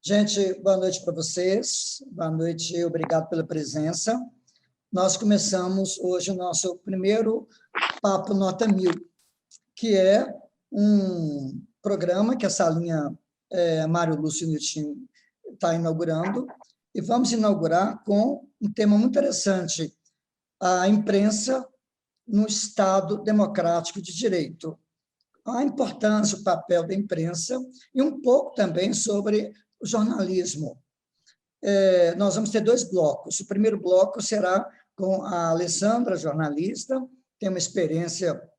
Gente, boa noite para vocês. Boa noite, obrigado pela presença. Nós começamos hoje o nosso primeiro Papo Nota 1000, que é um programa que a Salinha Mário Lúcio Nilton está inaugurando, e vamos inaugurar com um tema muito interessante, a imprensa no Estado democrático de direito. A importância, o papel da imprensa e um pouco também sobre o jornalismo. Nós vamos ter dois blocos. O primeiro bloco será com a Alessandra, jornalista, tem uma experiência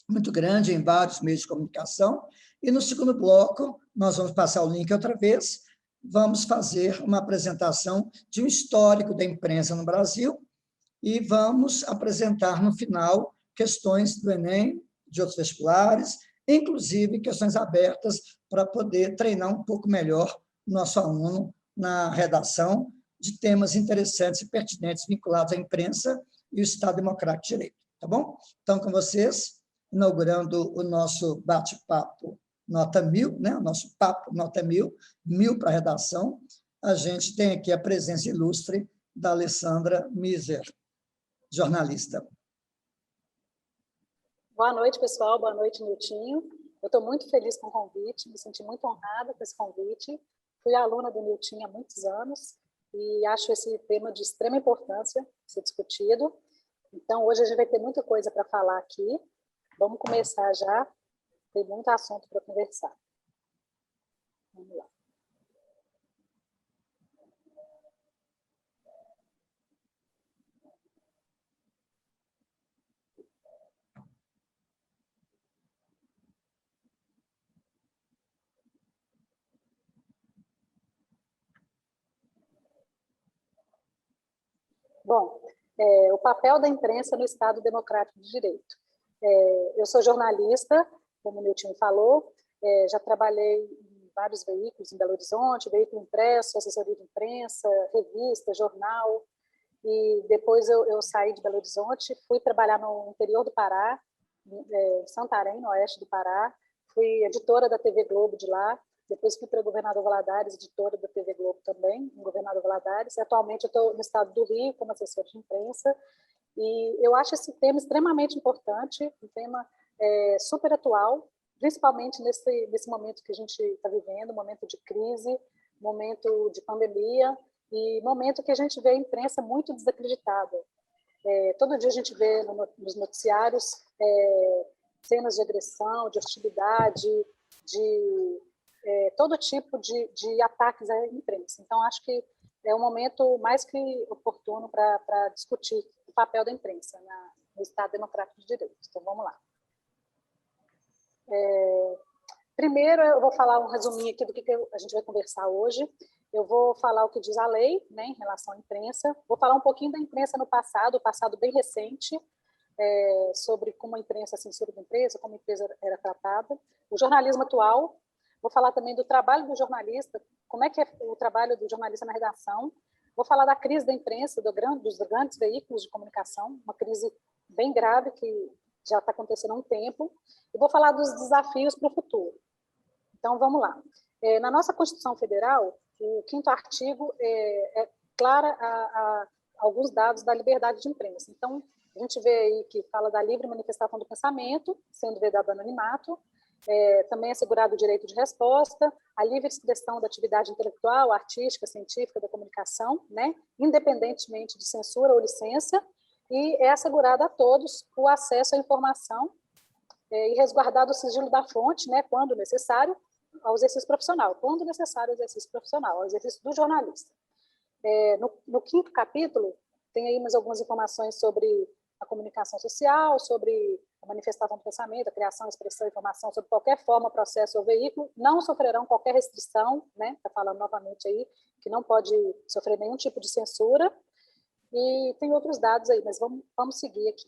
muito grande em vários meios de comunicação, e no segundo bloco, nós vamos passar o link outra vez, vamos fazer uma apresentação de um histórico da imprensa no Brasil e vamos apresentar no final questões do Enem, de outros vestibulares, inclusive questões abertas para poder treinar um pouco melhor o nosso aluno na redação de temas interessantes e pertinentes vinculados à imprensa e o Estado Democrático de Direito. Tá bom? Então, com vocês, inaugurando o nosso bate-papo Nota 1000, né? O nosso papo Nota 1000, 1000 para a redação, a gente tem aqui a presença ilustre da Alessandra Miser, jornalista. Boa noite, pessoal. Boa noite, Niltinho. Eu estou muito feliz com o convite, me senti muito honrada com esse convite. Fui aluna do Niltinho há muitos anos e acho esse tema de extrema importância ser discutido. Então, hoje a gente vai ter muita coisa para falar aqui. Vamos começar já. Tem muito assunto para conversar. Vamos lá. Bom, o papel da imprensa no Estado Democrático de Direito. Eu sou jornalista, como o Nilton falou, já trabalhei em vários veículos em Belo Horizonte, veículo impresso, assessoria de imprensa, revista, jornal, e depois eu saí de Belo Horizonte, fui trabalhar no interior do Pará, em Santarém, no oeste do Pará, fui editora da TV Globo de lá, depois fui para Governador Valadares, editora da TV Globo também, em Governador Valadares. Atualmente eu estou no estado do Rio como assessora de imprensa, e eu acho esse tema extremamente importante, um tema super atual, principalmente nesse momento que a gente está vivendo, momento de crise, momento de pandemia, e momento que a gente vê a imprensa muito desacreditada. Todo dia a gente vê nos noticiários cenas de agressão, de hostilidade, de todo tipo de ataques à imprensa. Então, acho que é um momento mais que oportuno para discutir o papel da imprensa no Estado Democrático de Direito. Então, vamos lá. Primeiro, eu vou falar um resuminho aqui do que a gente vai conversar hoje. Eu vou falar o que diz a lei, né, em relação à imprensa. Vou falar um pouquinho da imprensa no passado, o passado bem recente, sobre como a imprensa, a censura da imprensa, como a imprensa era tratada. O jornalismo atual. Vou falar também do trabalho do jornalista, como é que é o trabalho do jornalista na redação. Vou falar da crise da imprensa, dos grandes veículos de comunicação, uma crise bem grave que já está acontecendo há um tempo. E vou falar dos desafios para o futuro. Então, vamos lá. Na nossa Constituição Federal, o 5º artigo clara alguns dados da liberdade de imprensa. Então, a gente vê aí que fala da livre manifestação do pensamento, sendo vedado anonimato, também assegurado o direito de resposta, a livre expressão da atividade intelectual, artística, científica, da comunicação, né, independentemente de censura ou licença, e é assegurado a todos o acesso à informação e resguardado o sigilo da fonte, né, quando necessário, ao exercício profissional, quando necessário ao exercício profissional, ao exercício do jornalista. No 5º capítulo, tem aí mais algumas informações sobre a comunicação social, sobre a manifestação do pensamento, a criação, expressão, informação sobre qualquer forma, processo ou veículo, não sofrerão qualquer restrição, né? Está falando novamente aí que não pode sofrer nenhum tipo de censura, e tem outros dados aí, mas vamos seguir aqui.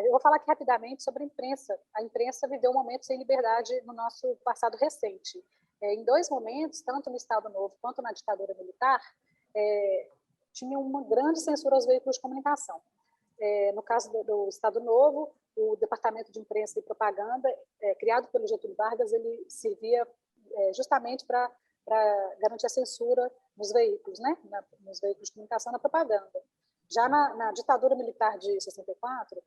Eu vou falar aqui rapidamente sobre a imprensa. A imprensa viveu um momento sem liberdade no nosso passado recente. Em 2 momentos, tanto no Estado Novo quanto na ditadura militar, tinha uma grande censura aos veículos de comunicação. No caso do Estado Novo, o Departamento de Imprensa e Propaganda, criado pelo Getúlio Vargas, ele servia justamente para para garantir a censura nos veículos, né? Nos veículos de comunicação, na propaganda. Já na ditadura militar de 64,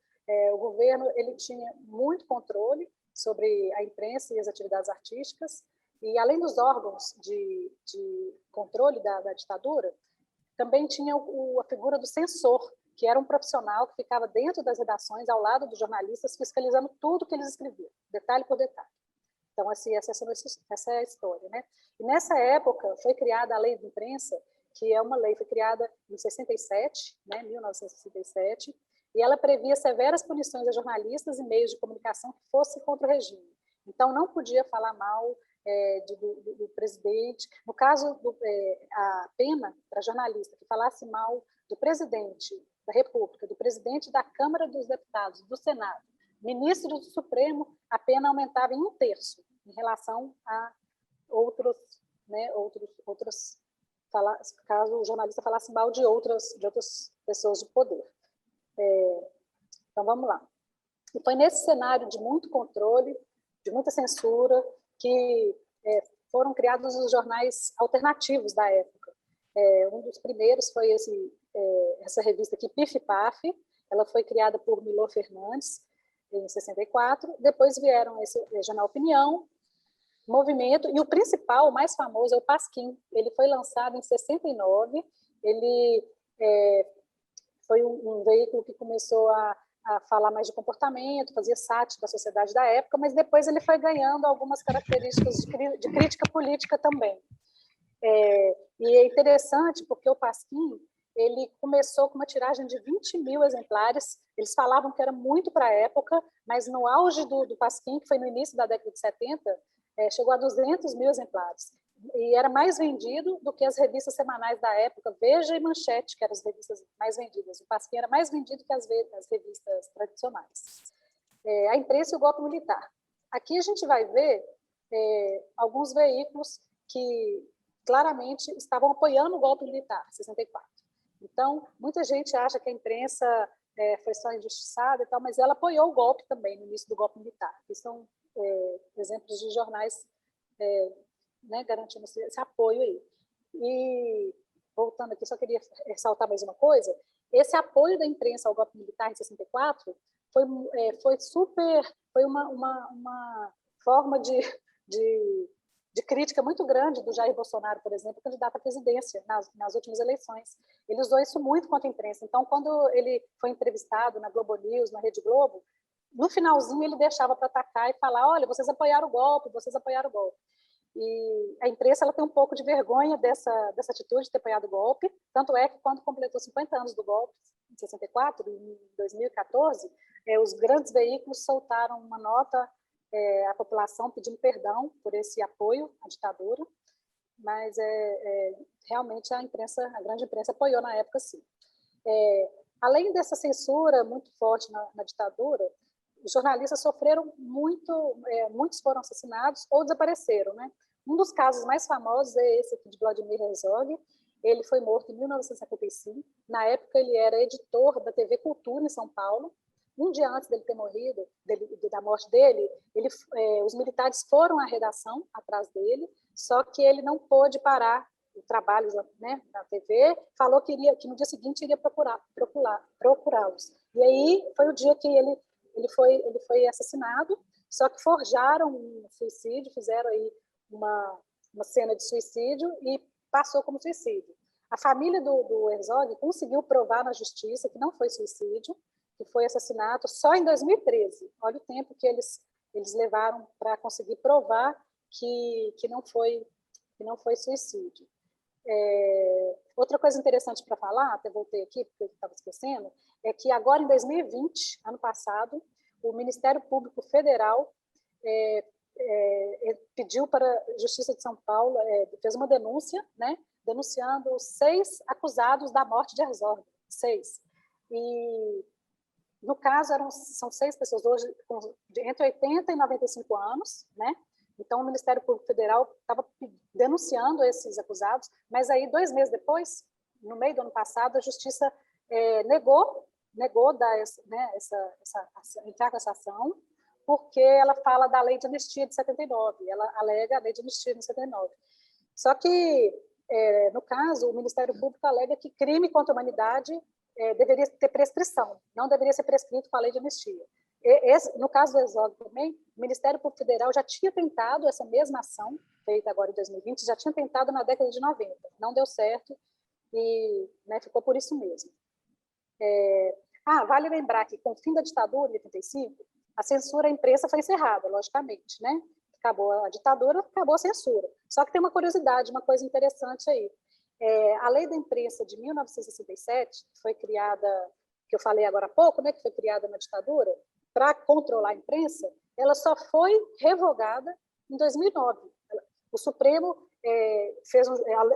o governo ele tinha muito controle sobre a imprensa e as atividades artísticas, e além dos órgãos de controle da ditadura, também tinha a figura do censor, que era um profissional que ficava dentro das redações, ao lado dos jornalistas, fiscalizando tudo que eles escreviam, detalhe por detalhe. Então, assim, essa é a história, né? E nessa época foi criada a Lei de Imprensa, que é uma lei, foi criada em 67, né, 1967, e ela previa severas punições a jornalistas e meios de comunicação que fossem contra o regime. Então, não podia falar mal do presidente. No caso, a pena para jornalista que falasse mal do presidente da República, do presidente da Câmara dos Deputados, do Senado, ministro do Supremo, a pena aumentava em 1/3 em relação a outros, né, caso o jornalista falasse mal de outras pessoas de poder. Então, vamos lá. E foi nesse cenário de muito controle, de muita censura, que foram criados os jornais alternativos da época. Um dos primeiros foi essa revista aqui, Pif Paf. Ela foi criada por Milor Fernandes, em 64. Depois vieram esse Jornal Opinião, Movimento, e o principal, o mais famoso, é o Pasquim. Ele foi lançado em 69. Ele foi um veículo que começou a falar mais de comportamento, fazia sátira da sociedade da época, mas depois ele foi ganhando algumas características de crítica política também. E é interessante porque o Pasquim ele começou com uma tiragem de 20.000 exemplares. Eles falavam que era muito para a época, mas no auge do Pasquim, que foi no início da década de 70, chegou a 200.000 exemplares. E era mais vendido do que as revistas semanais da época, Veja e Manchete, que eram as revistas mais vendidas. O Pasquim era mais vendido que as revistas tradicionais. A imprensa e o golpe militar. Aqui a gente vai ver alguns veículos que claramente estavam apoiando o golpe militar, 64. Então, muita gente acha que a imprensa foi só injustiçada e tal, mas ela apoiou o golpe também, no início do golpe militar. Que são exemplos de jornais né, garantindo esse apoio aí. E, voltando aqui, só queria ressaltar mais uma coisa. Esse apoio da imprensa ao golpe militar em 64 foi uma forma de crítica muito grande do Jair Bolsonaro, por exemplo, candidato à presidência nas últimas eleições. Ele usou isso muito contra a imprensa. Então, quando ele foi entrevistado na Globo News, na Rede Globo, no finalzinho ele deixava para atacar e falar: olha, vocês apoiaram o golpe, vocês apoiaram o golpe. E a imprensa ela tem um pouco de vergonha dessa atitude de ter apoiado o golpe, tanto é que quando completou 50 anos do golpe, em 64, em 2014, os grandes veículos soltaram uma nota à população pedindo perdão por esse apoio à ditadura, mas realmente a grande imprensa apoiou na época, sim. Além dessa censura muito forte na ditadura, os jornalistas sofreram muitos foram assassinados ou desapareceram, né? Um dos casos mais famosos é esse aqui de Vladimir Herzog. Ele foi morto em 1955. Na época, ele era editor da TV Cultura em São Paulo. Um dia antes dele ter morrido, da morte dele, os militares foram à redação atrás dele, só que ele não pôde parar o trabalho, né, na TV, falou que no dia seguinte iria procurá-los. E aí foi o dia que ele foi assassinado, só que forjaram um suicídio, fizeram aí uma cena de suicídio e passou como suicídio. A família do Herzog conseguiu provar na justiça que não foi suicídio, que foi assassinato só em 2013. Olha o tempo que eles levaram para conseguir provar que não foi suicídio. Outra coisa interessante para falar, até voltei aqui porque eu estava esquecendo, é que agora em 2020, ano passado, o Ministério Público Federal pediu para a Justiça de São Paulo, fez uma denúncia, né, denunciando 6 acusados da morte de Herzog, 6. E, no caso, são 6 pessoas hoje entre 80 e 95 anos, né? Então, o Ministério Público Federal estava denunciando esses acusados, mas aí, 2 meses depois, no meio do ano passado, a Justiça negou entrar com essa ação, porque ela fala da Lei de Anistia de 79, ela alega a Lei de Anistia de 79. Só que, no caso, o Ministério Público alega que crime contra a humanidade deveria ter prescrição, não deveria ser prescrito com a lei de anistia. No caso do Exódio também, o Ministério Público Federal já tinha tentado essa mesma ação, feita agora em 2020, já tinha tentado na década de 90, não deu certo e, né, ficou por isso mesmo. Vale lembrar que, com o fim da ditadura, em 85, a censura à imprensa foi encerrada, logicamente, né? Acabou a ditadura, acabou a censura. Só que tem uma curiosidade, uma coisa interessante aí. A Lei da Imprensa de 1967, que foi criada, que eu falei agora há pouco, né, que foi criada na ditadura, para controlar a imprensa, ela só foi revogada em 2009. O Supremo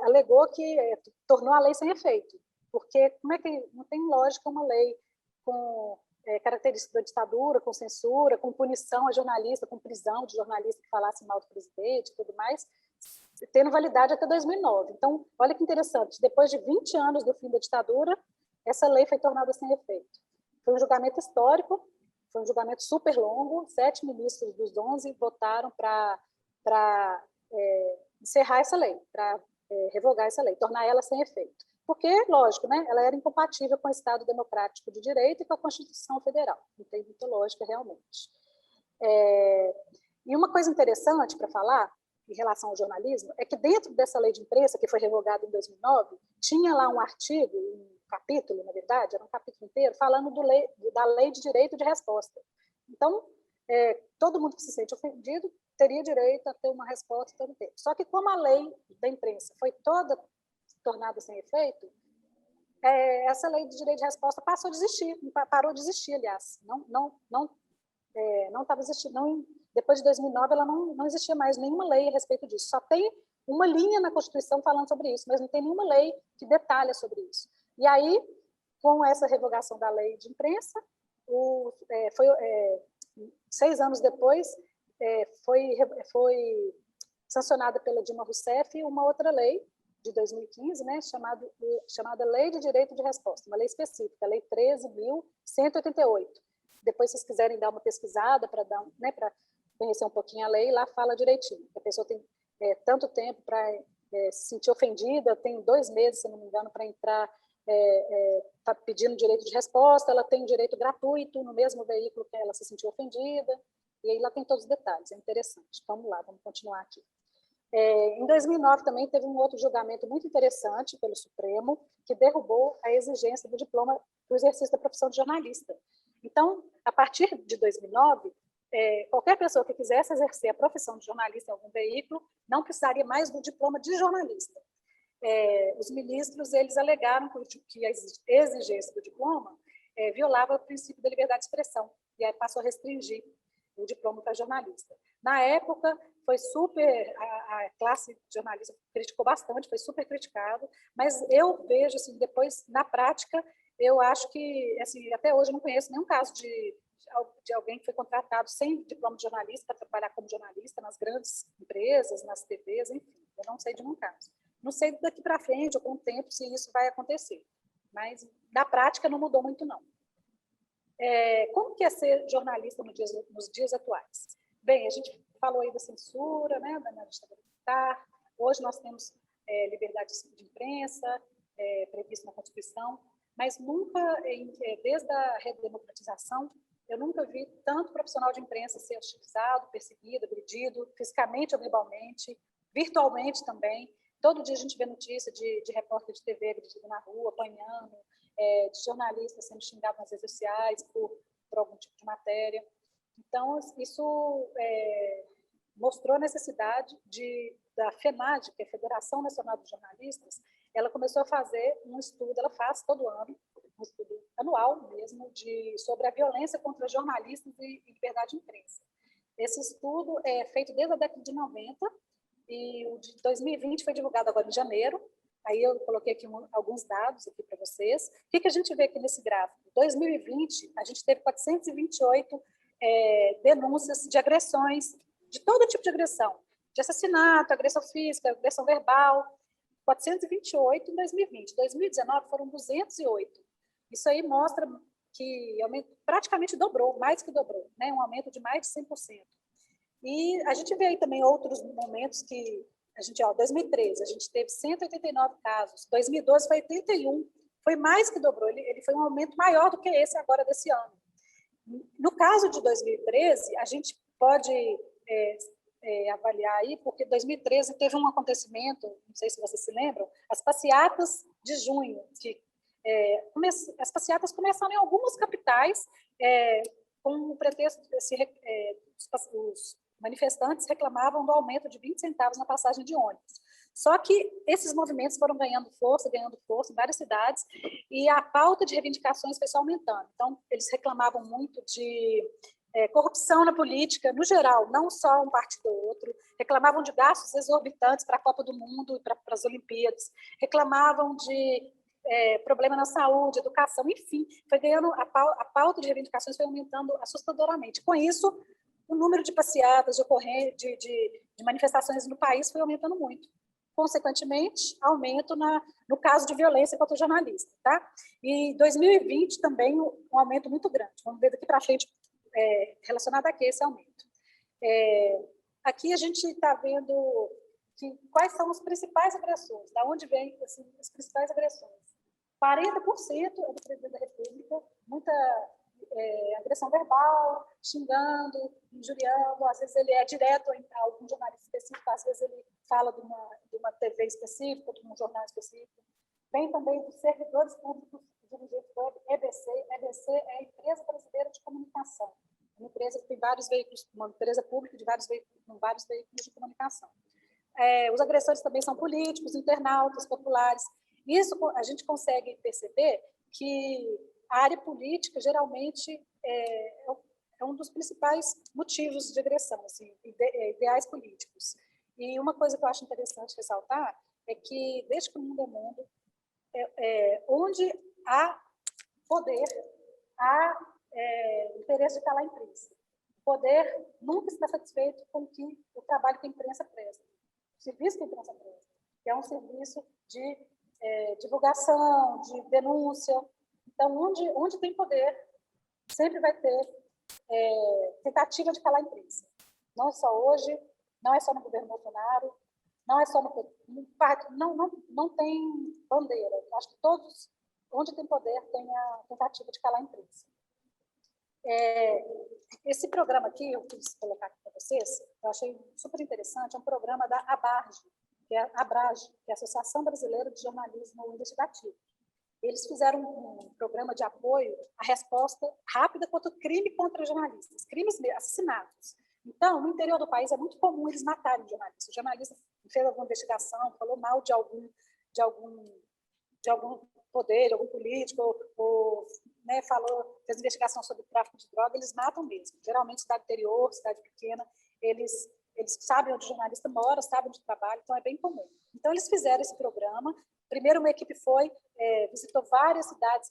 alegou que tornou a lei sem efeito, porque como é que não tem lógica uma lei com características da ditadura, com censura, com punição a jornalista, com prisão de jornalista que falasse mal do presidente e tudo mais, tendo validade até 2009. Então, olha que interessante, depois de 20 anos do fim da ditadura, essa lei foi tornada sem efeito. Foi um julgamento histórico, foi um julgamento super longo, 7 ministros dos 11 votaram para encerrar essa lei, para revogar essa lei, tornar ela sem efeito. Porque, lógico, né, ela era incompatível com o Estado Democrático de Direito e com a Constituição Federal. Não tem muita lógica, realmente. E uma coisa interessante para falar, em relação ao jornalismo, é que dentro dessa lei de imprensa, que foi revogada em 2009, tinha lá um artigo, um capítulo, na verdade, era um capítulo inteiro, falando da lei de direito de resposta. Então, todo mundo que se sente ofendido teria direito a ter uma resposta todo tempo. Só que como a lei da imprensa foi toda tornada sem efeito, essa lei de direito de resposta passou a existir, parou de existir, aliás. Não estava existindo. Depois de 2009, ela não existia mais nenhuma lei a respeito disso. Só tem uma linha na Constituição falando sobre isso, mas não tem nenhuma lei que detalha sobre isso. E aí, com essa revogação da lei de imprensa, 6 anos depois, foi sancionada pela Dilma Rousseff uma outra lei, de 2015, né, chamada Lei de Direito de Resposta, uma lei específica, a Lei 13.188. Depois, se vocês quiserem dar uma pesquisada para conhecer um pouquinho a lei, lá fala direitinho. A pessoa tem tanto tempo para se sentir ofendida, tem 2 meses, se não me engano, para entrar tá pedindo direito de resposta, ela tem direito gratuito no mesmo veículo que ela se sentiu ofendida, e aí lá tem todos os detalhes, é interessante. Vamos lá, vamos continuar aqui. Em 2009 também teve um outro julgamento muito interessante pelo Supremo, que derrubou a exigência do diploma do exercício da profissão de jornalista. Então, a partir de 2009, qualquer pessoa que quisesse exercer a profissão de jornalista em algum veículo não precisaria mais do diploma de jornalista. Os ministros, eles alegaram que a exigência do diploma violava o princípio da liberdade de expressão, e aí passou a restringir o diploma para jornalista. Na época, foi super, a classe jornalista criticou bastante, foi super criticado, mas eu vejo, assim, depois, na prática, eu acho que, assim, até hoje eu não conheço nenhum caso de alguém que foi contratado sem diploma de jornalista para trabalhar como jornalista nas grandes empresas, nas TVs, enfim, eu não sei de nenhum caso. Não sei daqui para frente, ou com o tempo, se isso vai acontecer, mas na prática não mudou muito, não. Como que é ser jornalista nos dias atuais? Bem, a gente falou aí da censura, né, da ditadura militar. Hoje nós temos liberdade de imprensa prevista na Constituição, mas nunca, desde a redemocratização, eu nunca vi tanto profissional de imprensa ser hostilizado, perseguido, agredido, fisicamente ou verbalmente, virtualmente também. Todo dia a gente vê notícia de repórter de TV agredido na rua, apanhando, de jornalistas sendo xingados nas redes sociais por algum tipo de matéria. Então, isso mostrou a necessidade da FENAD, que é a Federação Nacional dos Jornalistas, ela começou a fazer um estudo, ela faz todo ano, um estudo anual mesmo, sobre a violência contra jornalistas e liberdade de imprensa. Esse estudo é feito desde a década de 90, e o de 2020 foi divulgado agora em janeiro. Aí eu coloquei aqui alguns dados aqui para vocês. O que a gente vê aqui nesse gráfico? Em 2020, a gente teve 428 denúncias de agressões, de todo tipo de agressão, de assassinato, agressão física, agressão verbal, 428 em 2020. Em 2019 foram 208. Isso aí mostra que praticamente dobrou, mais que dobrou, né? Um aumento de mais de 100%. E a gente vê aí também outros momentos que 2013, a gente teve 189 casos, 2012 foi 81, foi mais que dobrou, ele foi um aumento maior do que esse agora desse ano. No caso de 2013, a gente pode avaliar aí, porque 2013 teve um acontecimento, não sei se vocês se lembram, as passeatas de junho, que as passeatas começaram em algumas capitais com o pretexto de os manifestantes reclamavam do aumento de 20 centavos na passagem de ônibus. Só que esses movimentos foram ganhando força em várias cidades, e a pauta de reivindicações foi só aumentando. Então, eles reclamavam muito de corrupção na política, no geral, não só um partido ou outro, reclamavam de gastos exorbitantes para a Copa do Mundo e para as Olimpíadas, reclamavam de problema na saúde, educação, enfim, foi ganhando, a pauta de reivindicações foi aumentando assustadoramente. Com isso, o número de passeatas, de manifestações no país foi aumentando muito. Consequentemente, aumento no caso de violência contra o jornalista. Tá? E 2020 também um aumento muito grande. Vamos ver daqui para frente relacionado a esse aumento. Aqui a gente está vendo quais são os principais agressores, da onde vêm assim, as principais agressões. 40% é do presidente da República, muita agressão verbal, xingando, injuriando, às vezes ele é direto a algum jornalista específico, às vezes ele fala de uma TV específica, de um jornal específico. Vem também dos servidores públicos dirigentes do EBC. EBC é a Empresa Brasileira de Comunicação, uma empresa que tem vários veículos, uma empresa pública de vários veículos de comunicação. Os agressores também são políticos, internautas, populares. Isso a gente consegue perceber que a área política geralmente é um dos principais motivos de agressão, assim, ideais políticos. E uma coisa que eu acho interessante ressaltar é que, desde que o mundo é mundo, onde há poder, há interesse de calar a imprensa. O poder nunca está satisfeito com o trabalho que a imprensa presta, o serviço que a imprensa presta, que é um serviço de divulgação, de denúncia. Então, onde tem poder, sempre vai ter tentativa de calar a imprensa. Não só hoje, não é só no governo Bolsonaro, não é só não tem bandeira. Acho que todos, onde tem poder, tem a tentativa de calar a imprensa. Esse programa aqui, eu quis colocar aqui para vocês, eu achei super interessante, é um programa da ABRAGE, que é a Associação Brasileira de Jornalismo Investigativo. Eles fizeram um programa de apoio à resposta rápida contra o crime contra jornalistas, crimes, assassinatos. Então, no interior do país é muito comum eles matarem jornalistas. O jornalista fez alguma investigação, falou mal de algum poder, de algum político, ou fez investigação sobre o tráfico de droga, eles matam mesmo. Geralmente, cidade interior, cidade pequena, eles sabem onde o jornalista mora, sabem onde trabalha, então é bem comum. Então, eles fizeram esse programa. Primeiro, uma equipe visitou várias cidades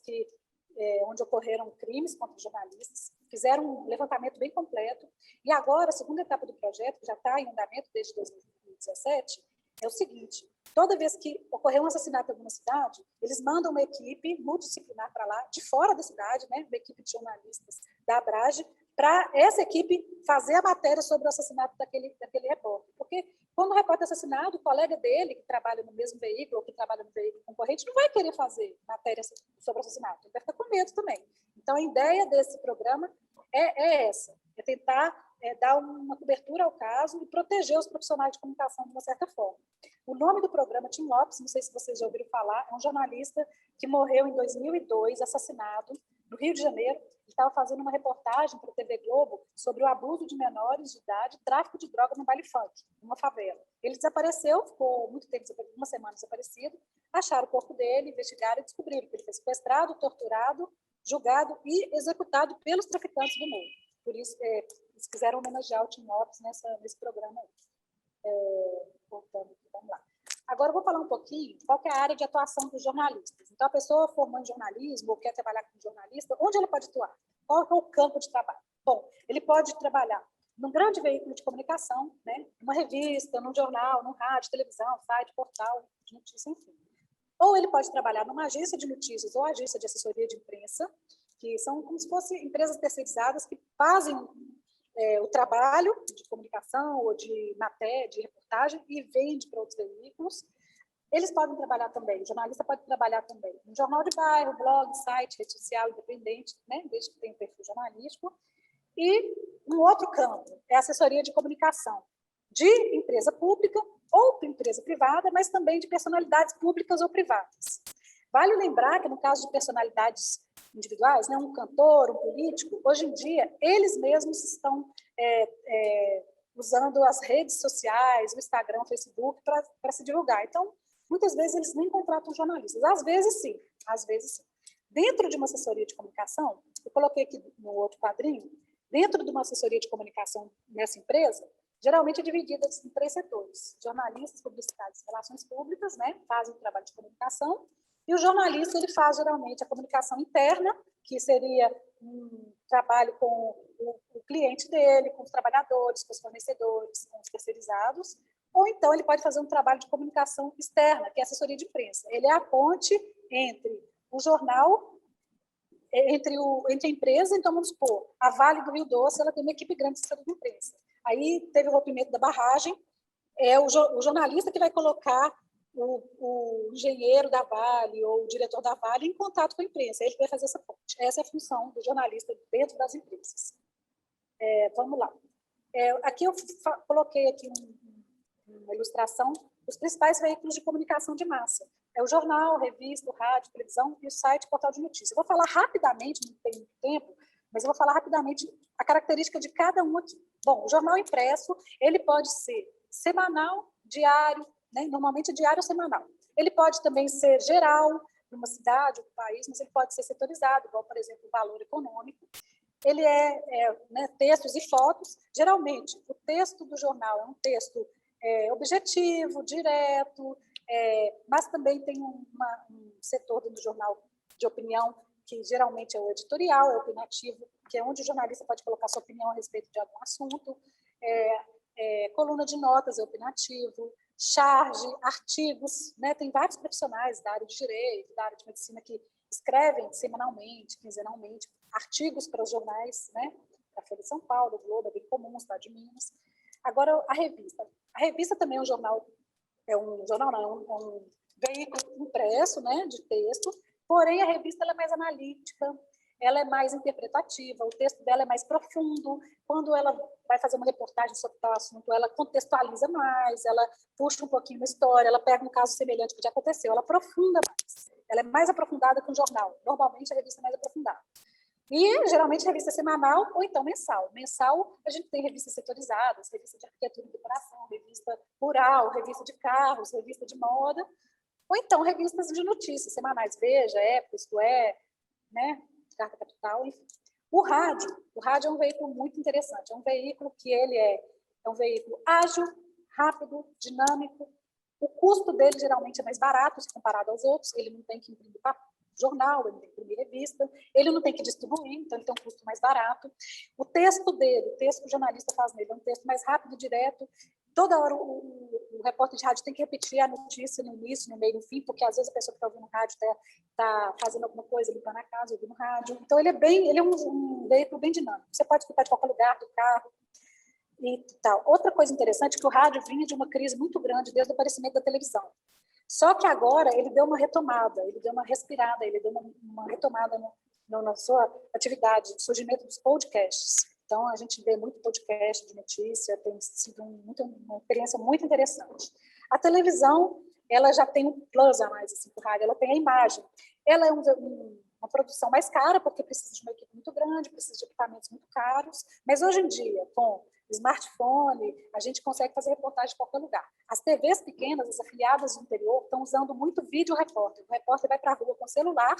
onde ocorreram crimes contra jornalistas, fizeram um levantamento bem completo, e agora, a segunda etapa do projeto, que já está em andamento desde 2017, é o seguinte: toda vez que ocorrer um assassinato em alguma cidade, eles mandam uma equipe multidisciplinar para lá, de fora da cidade, né, uma equipe de jornalistas da ABRAGE, para essa equipe fazer a matéria sobre o assassinato daquele repórter. Porque quando o repórter é assassinado, o colega dele, que trabalha no mesmo veículo, ou que trabalha no veículo concorrente, não vai querer fazer matéria sobre o assassinato, ele vai ficar com medo também. Então, a ideia desse programa é essa, é tentar dar uma cobertura ao caso e proteger os profissionais de comunicação de uma certa forma. O nome do programa, Tim Lopes, não sei se vocês já ouviram falar, é um jornalista que morreu em 2002, assassinado, no Rio de Janeiro. Ele estava fazendo uma reportagem para a TV Globo sobre o abuso de menores de idade, tráfico de droga no baile funk, numa favela. Ele desapareceu, ficou muito tempo, uma semana desaparecido, acharam o corpo dele, investigaram e descobriram que ele foi sequestrado, torturado, julgado e executado pelos traficantes do mundo. Por isso, eles quiseram homenagear o Tim Lopes nesse programa aí. Voltando aqui, vamos lá. Agora eu vou falar um pouquinho qual que é a área de atuação dos jornalistas. Então, a pessoa formou em jornalismo ou quer trabalhar como jornalista, onde ela pode atuar? Qual é o campo de trabalho? Bom, ele pode trabalhar num grande veículo de comunicação, né? Numa revista, num jornal, num rádio, televisão, site, portal de notícia, enfim. Ou ele pode trabalhar numa agência de notícias ou agência de assessoria de imprensa, que são como se fossem empresas terceirizadas que fazem o trabalho de comunicação ou de matéria, de reportagem, e vende para outros veículos. Eles podem trabalhar também, o jornalista pode trabalhar também em jornal de bairro, blog, site, rede social, independente, né, desde que tenha um perfil jornalístico. E um outro campo é a assessoria de comunicação de empresa pública ou de empresa privada, mas também de personalidades públicas ou privadas. Vale lembrar que, no caso de personalidades individuais, né, um cantor, um político, hoje em dia, eles mesmos estão usando as redes sociais, o Instagram, o Facebook, para se divulgar. Então, muitas vezes, eles nem contratam jornalistas. Às vezes, sim. Às vezes, sim. Dentro de uma assessoria de comunicação, eu coloquei aqui no outro quadrinho, dentro de uma assessoria de comunicação nessa empresa, geralmente é dividida em 3 setores. Jornalistas, publicitários, relações públicas, né, fazem o trabalho de comunicação, e o jornalista ele faz, geralmente, a comunicação interna, que seria um trabalho com o cliente dele, com os trabalhadores, com os fornecedores, com os terceirizados, ou então ele pode fazer um trabalho de comunicação externa, que é a assessoria de imprensa. Ele é a ponte entre o jornal, entre a empresa. Então, vamos supor, a Vale do Rio Doce, ela tem uma equipe grande de assessoria de imprensa. Aí teve o rompimento da barragem, é o jornalista que vai colocar o engenheiro da Vale ou o diretor da Vale em contato com a imprensa. Ele vai fazer essa ponte. Essa é a função do jornalista dentro das empresas. Vamos lá. Aqui eu coloquei aqui uma ilustração dos principais veículos de comunicação de massa. É o jornal, revista, o rádio, televisão e o site, portal de notícias. Eu vou falar rapidamente, não tem muito tempo, mas eu vou falar rapidamente a característica de cada um aqui. Bom, o jornal impresso, ele pode ser semanal, diário, né? Normalmente diário ou semanal. Ele pode também ser geral, numa cidade ou país, mas ele pode ser setorizado, igual, por exemplo, o Valor Econômico. Ele né, textos e fotos. Geralmente, o texto do jornal é um texto objetivo, direto, mas também tem um setor do jornal de opinião, que geralmente é o editorial, é o opinativo, que é onde o jornalista pode colocar sua opinião a respeito de algum assunto. Coluna de notas é opinativo, charge, artigos, né? Tem vários profissionais da área de direito, da área de medicina, que escrevem semanalmente, quinzenalmente, artigos para os jornais, né? Para a Folha de São Paulo, Globo, Bem Comum, Estado de Minas. Agora, a revista. A revista também é um jornal, é um veículo impresso, né, de texto, porém a revista ela é mais analítica, ela é mais interpretativa, o texto dela é mais profundo. Quando ela vai fazer uma reportagem sobre tal assunto, ela contextualiza mais, ela puxa um pouquinho uma história, ela pega um caso semelhante que já aconteceu, ela aprofunda mais. Ela é mais aprofundada que um jornal. Normalmente, a revista é mais aprofundada. E, geralmente, revista semanal ou então mensal. Mensal, a gente tem revistas setorizadas, revista de arquitetura e decoração, revista rural, revista de carros, revista de moda, ou então revistas de notícias semanais, Veja, Época, Isto É, né? Carta Capital, enfim. O rádio é um veículo muito interessante. É um veículo que ele é um veículo ágil, rápido, dinâmico. O custo dele geralmente é mais barato se comparado aos outros. Ele não tem que imprimir jornal, ele não tem que imprimir revista, ele não tem que distribuir, então ele tem um custo mais barato. O texto dele, o texto que o jornalista faz nele, é um texto mais rápido, direto. Toda hora o repórter de rádio tem que repetir a notícia no início, no meio, no fim, porque às vezes a pessoa que está ouvindo rádio está fazendo alguma coisa, limpando a casa, ouvindo rádio. Então ele é um veículo bem dinâmico. Você pode escutar de qualquer lugar, do carro e tal. Outra coisa interessante é que o rádio vinha de uma crise muito grande desde o aparecimento da televisão. Só que agora ele deu uma retomada, ele deu uma respirada, ele deu uma retomada na sua atividade, no surgimento dos podcasts. Então, a gente vê muito podcast de notícia, tem sido uma experiência muito interessante. A televisão, ela já tem um plus a mais, assim, para o rádio, ela tem a imagem. Ela é uma produção mais cara, porque precisa de uma equipe muito grande, precisa de equipamentos muito caros, mas hoje em dia, com smartphone, a gente consegue fazer reportagem em qualquer lugar. As TVs pequenas, as afiliadas do interior, estão usando muito vídeo repórter. O repórter vai para a rua com celular,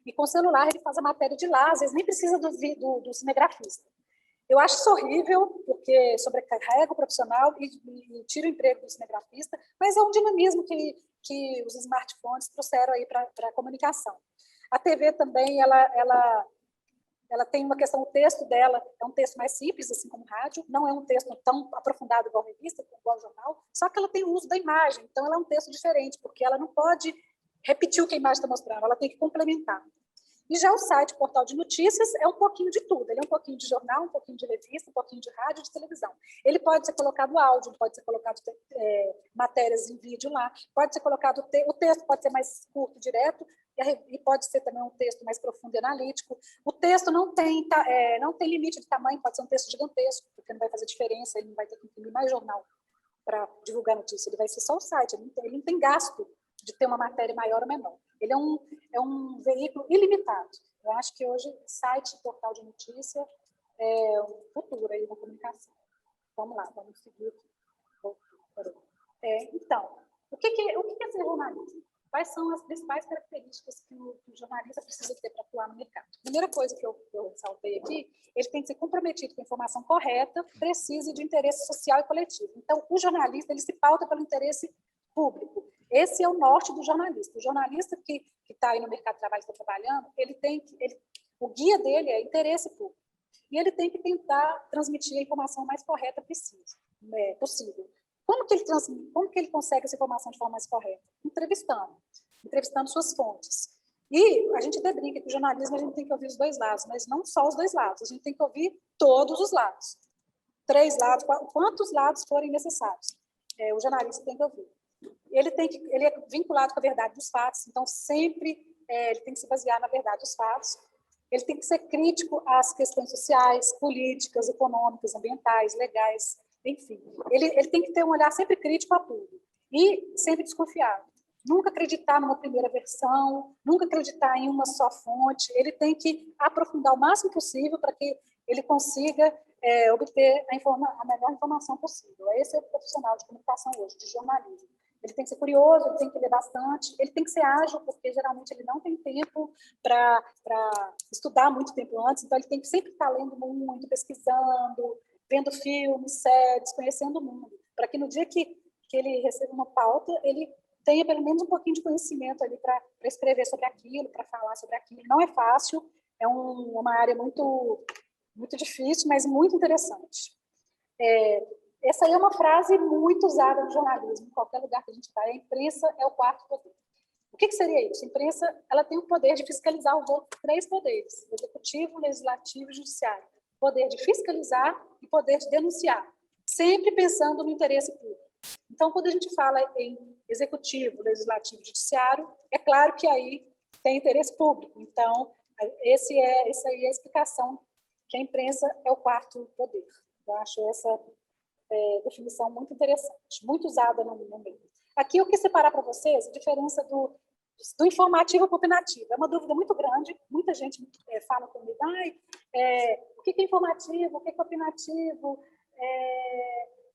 e com o celular ele faz a matéria de lá, às vezes nem precisa do cinegrafista. Eu acho isso horrível, porque sobrecarrega o profissional e tira o emprego do cinegrafista, mas é um dinamismo que os smartphones trouxeram aí para a comunicação. A TV também, ela tem uma questão, o texto dela é um texto mais simples, assim como rádio, não é um texto tão aprofundado igual revista, igual jornal, só que ela tem o uso da imagem, então ela é um texto diferente, porque ela não pode repetir o que a imagem está mostrando, ela tem que complementar. E já o site, portal de notícias, é um pouquinho de tudo. Ele é um pouquinho de jornal, um pouquinho de revista, um pouquinho de rádio, de televisão. Ele pode ser colocado áudio, pode ser colocado matérias em vídeo lá, pode ser colocado o texto, pode ser mais curto, direto, e pode ser também um texto mais profundo e analítico. O texto não tem limite de tamanho, pode ser um texto gigantesco, porque não vai fazer diferença, ele não vai ter que imprimir mais jornal para divulgar notícia, ele vai ser só o site, ele não tem gasto de ter uma matéria maior ou menor. Ele é um veículo ilimitado. Eu acho que hoje site, portal de notícia é o futuro aí da comunicação. Vamos lá, vamos seguir aqui. Então, o que é ser jornalista? Quais são as principais características que o jornalista precisa ter para atuar no mercado? A primeira coisa que eu ressaltei aqui, ele tem que ser comprometido com a informação correta, precisa e de interesse social e coletivo. Então, o jornalista ele se pauta pelo interesse público. Esse é o norte do jornalista. O jornalista que está aí no mercado de trabalho, está trabalhando, o guia dele é interesse público. E ele tem que tentar transmitir a informação mais correta possível. Como que ele consegue essa informação de forma mais correta? Entrevistando suas fontes. E a gente até brinca que o jornalismo a gente tem que ouvir os dois lados, mas não só os dois lados, a gente tem que ouvir todos os lados. 3 lados, quantos lados forem necessários. O jornalista tem que ouvir. Ele é vinculado com a verdade dos fatos, então sempre ele tem que se basear na verdade dos fatos. Ele tem que ser crítico às questões sociais, políticas, econômicas, ambientais, legais, enfim. Ele tem que ter um olhar sempre crítico a tudo e sempre desconfiado. Nunca acreditar numa primeira versão, nunca acreditar em uma só fonte. Ele tem que aprofundar o máximo possível para que ele consiga obter a melhor informação possível. Esse é o profissional de comunicação hoje, de jornalismo. Ele tem que ser curioso, ele tem que ler bastante, ele tem que ser ágil, porque geralmente ele não tem tempo para estudar muito tempo antes, então ele tem que sempre estar lendo muito, pesquisando, vendo filmes, séries, conhecendo o mundo, para que no dia que ele receba uma pauta, ele tenha pelo menos um pouquinho de conhecimento ali para escrever sobre aquilo, para falar sobre aquilo. Não é fácil, é uma área muito, muito difícil, mas muito interessante. Essa aí é uma frase muito usada no jornalismo, em qualquer lugar que a gente vai. A imprensa é o quarto poder. O que seria isso? A imprensa ela tem o poder de fiscalizar os outros 3 poderes, o executivo, o legislativo e o judiciário. Poder de fiscalizar e poder de denunciar, sempre pensando no interesse público. Então, quando a gente fala em executivo, legislativo e judiciário, é claro que aí tem interesse público. Então, essa aí é a explicação que a imprensa é o quarto poder. Eu acho essa definição muito interessante, muito usada no meio. Aqui eu quis separar para vocês a diferença do informativo para o opinativo. É uma dúvida muito grande, muita gente fala comigo, o que é informativo, o que é opinativo,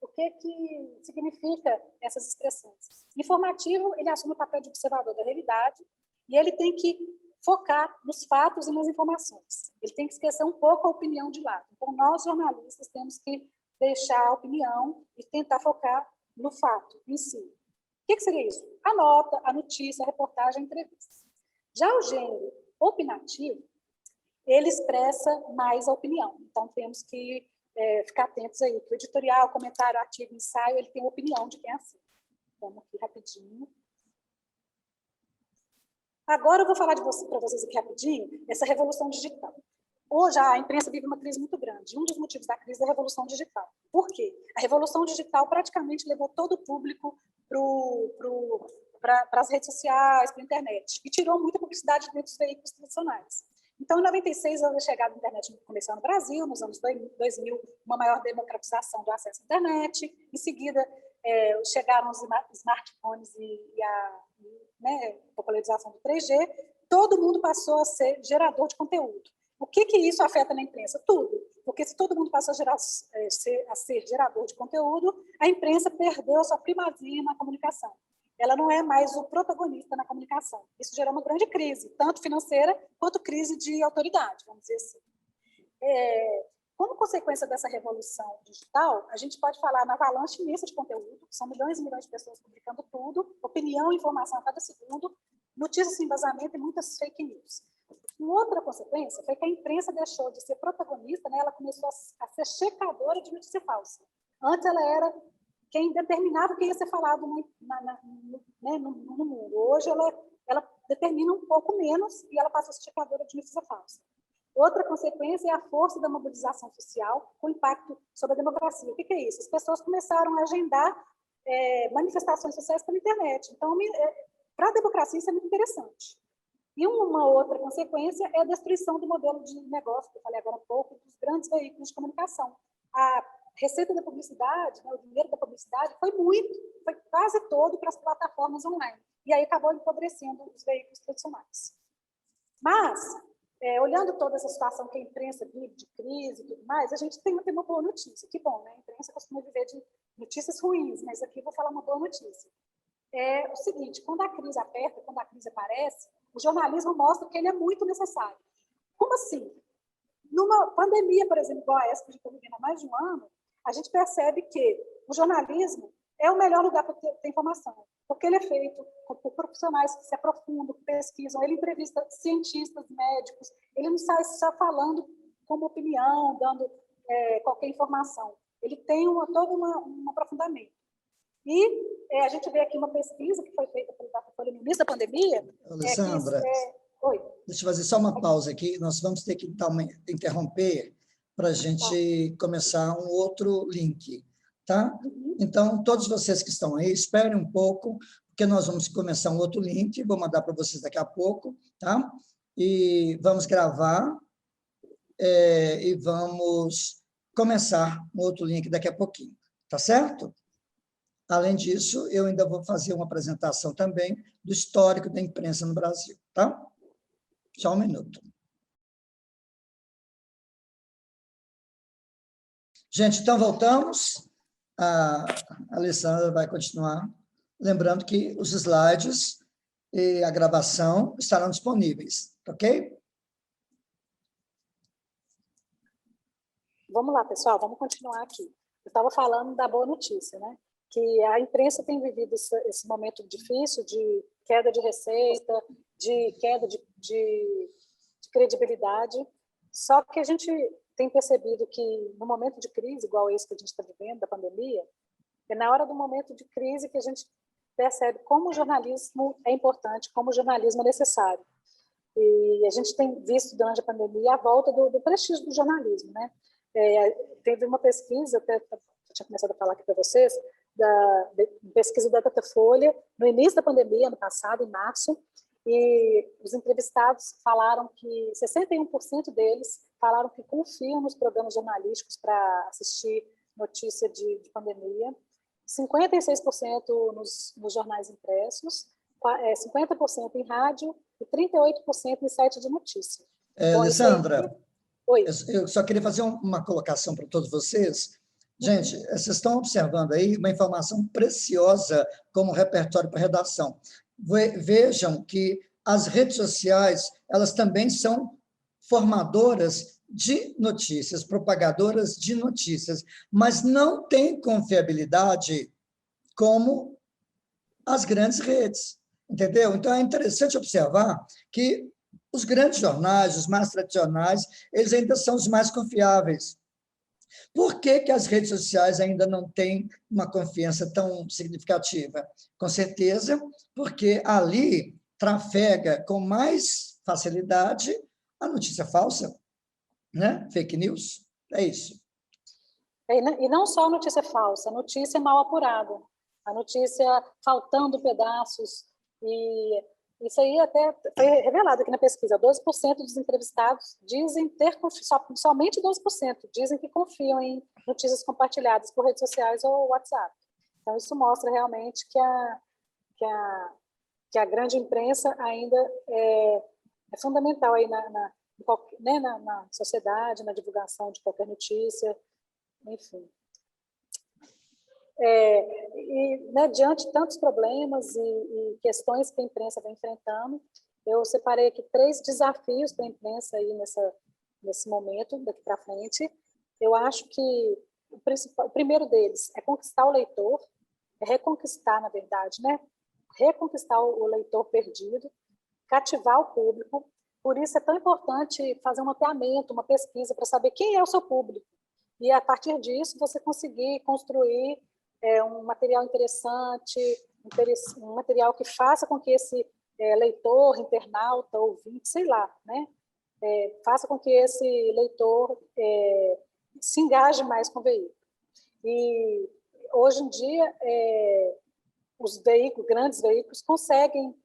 o que significa essas expressões. Informativo, ele assume o papel de observador da realidade e ele tem que focar nos fatos e nas informações. Ele tem que esquecer um pouco a opinião de lado. Então, nós, jornalistas, temos que deixar a opinião e tentar focar no fato em si. O que seria isso? A nota, a notícia, a reportagem, a entrevista. Já o gênero opinativo, ele expressa mais a opinião. Então, temos que ficar atentos aí. O editorial, comentário, artigo, ensaio, ele tem a opinião de quem assina. Vamos aqui rapidinho. Agora eu vou falar para vocês aqui rapidinho essa revolução digital. Hoje a imprensa vive uma crise muito grande. Um dos motivos da crise é a revolução digital. Por quê? A revolução digital praticamente levou todo o público para as redes sociais, para a internet, e tirou muita publicidade dentro dos veículos tradicionais. Então, em 96, houve a chegada da internet começou no Brasil, nos anos 2000, uma maior democratização do acesso à internet. Em seguida, chegaram os smartphones e a popularização do 3G. Todo mundo passou a ser gerador de conteúdo. O que isso afeta na imprensa? Tudo. Porque se todo mundo passou a ser gerador de conteúdo, a imprensa perdeu a sua primazia na comunicação. Ela não é mais o protagonista na comunicação. Isso gerou uma grande crise, tanto financeira quanto crise de autoridade, vamos dizer assim. Como consequência dessa revolução digital, a gente pode falar na avalanche imensa de conteúdo, são milhões e milhões de pessoas publicando tudo, opinião e informação a cada segundo, notícias sem embasamento e muitas fake news. Uma outra consequência foi que a imprensa deixou de ser protagonista, né? Ela começou a ser checadora de notícia falsa. Antes ela era quem determinava o que ia ser falado no mundo. Hoje ela ela determina um pouco menos e ela passa a ser checadora de notícia falsa. Outra consequência é a força da mobilização social com impacto sobre a democracia. O que é isso? As pessoas começaram a agendar manifestações sociais pela internet. Então, para a democracia, isso é muito interessante. E uma outra consequência é a destruição do modelo de negócio, que eu falei agora há pouco, dos grandes veículos de comunicação. A receita da publicidade, né, o dinheiro da publicidade, foi quase todo para as plataformas online. E aí acabou empobrecendo os veículos tradicionais. Mas, olhando toda essa situação que a imprensa vive, de crise e tudo mais, a gente tem uma boa notícia. Que bom, né? A imprensa costuma viver de notícias ruins, mas aqui eu vou falar uma boa notícia. É o seguinte, quando a crise aperta, quando a crise aparece, o jornalismo mostra que ele é muito necessário. Como assim? Numa pandemia, por exemplo, igual a essa que a gente está vivendo há mais de um ano, a gente percebe que o jornalismo é o melhor lugar para ter informação, porque ele é feito por profissionais que se aprofundam, que pesquisam, ele entrevista cientistas, médicos, ele não sai só falando como opinião, dando qualquer informação. Ele tem todo um aprofundamento. E a gente vê aqui uma pesquisa que foi feita pelo início da pandemia. Alessandra, oi. Deixa eu fazer só uma pausa aqui. Nós vamos ter que interromper para a gente começar um outro link, tá? Então, todos vocês que estão aí, esperem um pouco, porque nós vamos começar um outro link, vou mandar para vocês daqui a pouco, tá? E vamos gravar e vamos começar um outro link daqui a pouquinho, tá certo? Além disso, eu ainda vou fazer uma apresentação também do histórico da imprensa no Brasil, tá? Só um minuto. Gente, então voltamos. A Alessandra vai continuar. Lembrando que os slides e a gravação estarão disponíveis, ok? Vamos lá, pessoal, vamos continuar aqui. Eu estava falando da boa notícia, né? Que a imprensa tem vivido esse momento difícil de queda de receita, de queda de credibilidade, só que a gente tem percebido que no momento de crise, igual esse que a gente está vivendo, da pandemia, é na hora do momento de crise que a gente percebe como o jornalismo é importante, como o jornalismo é necessário. E a gente tem visto durante a pandemia a volta do prestígio do jornalismo, né? Teve uma pesquisa, até tinha começado a falar aqui para vocês, pesquisa da Datafolha, no início da pandemia, ano passado, em março, e os entrevistados falaram que 61% deles falaram que confiam nos programas jornalísticos para assistir notícia de pandemia, 56% nos jornais impressos, 50% em rádio e 38% em site de notícia. Alessandra, oi. Eu só queria fazer uma colocação para todos vocês. Gente, vocês estão observando aí uma informação preciosa como repertório para redação. Vejam que as redes sociais, elas também são formadoras de notícias, propagadoras de notícias, mas não têm confiabilidade como as grandes redes, entendeu? Então, é interessante observar que os grandes jornais, os mais tradicionais, eles ainda são os mais confiáveis. Por que as redes sociais ainda não têm uma confiança tão significativa? Com certeza, porque ali trafega com mais facilidade a notícia falsa, né? Fake news, é isso. E não só a notícia falsa, a notícia mal apurada, a notícia faltando pedaços, e isso aí até foi revelado aqui na pesquisa, 12% dos entrevistados dizem ter, somente 12% dizem que confiam em notícias compartilhadas por redes sociais ou WhatsApp. Então, isso mostra realmente que a grande imprensa ainda é fundamental aí na sociedade, na divulgação de qualquer notícia, enfim. Diante de tantos problemas e questões que a imprensa vem enfrentando, eu separei aqui 3 desafios para a imprensa aí nesse momento, daqui para frente. Eu acho que o primeiro deles é conquistar o leitor, é reconquistar, na verdade, né? Reconquistar o leitor perdido, cativar o público. Por isso é tão importante fazer um mapeamento, uma pesquisa, para saber quem é o seu público. E, a partir disso, você conseguir construir um material interessante, um material que faça com que esse leitor, internauta, ouvinte, sei lá, né? Faça com que esse leitor se engaje mais com o veículo. E, hoje em dia, os veículos, grandes veículos, conseguem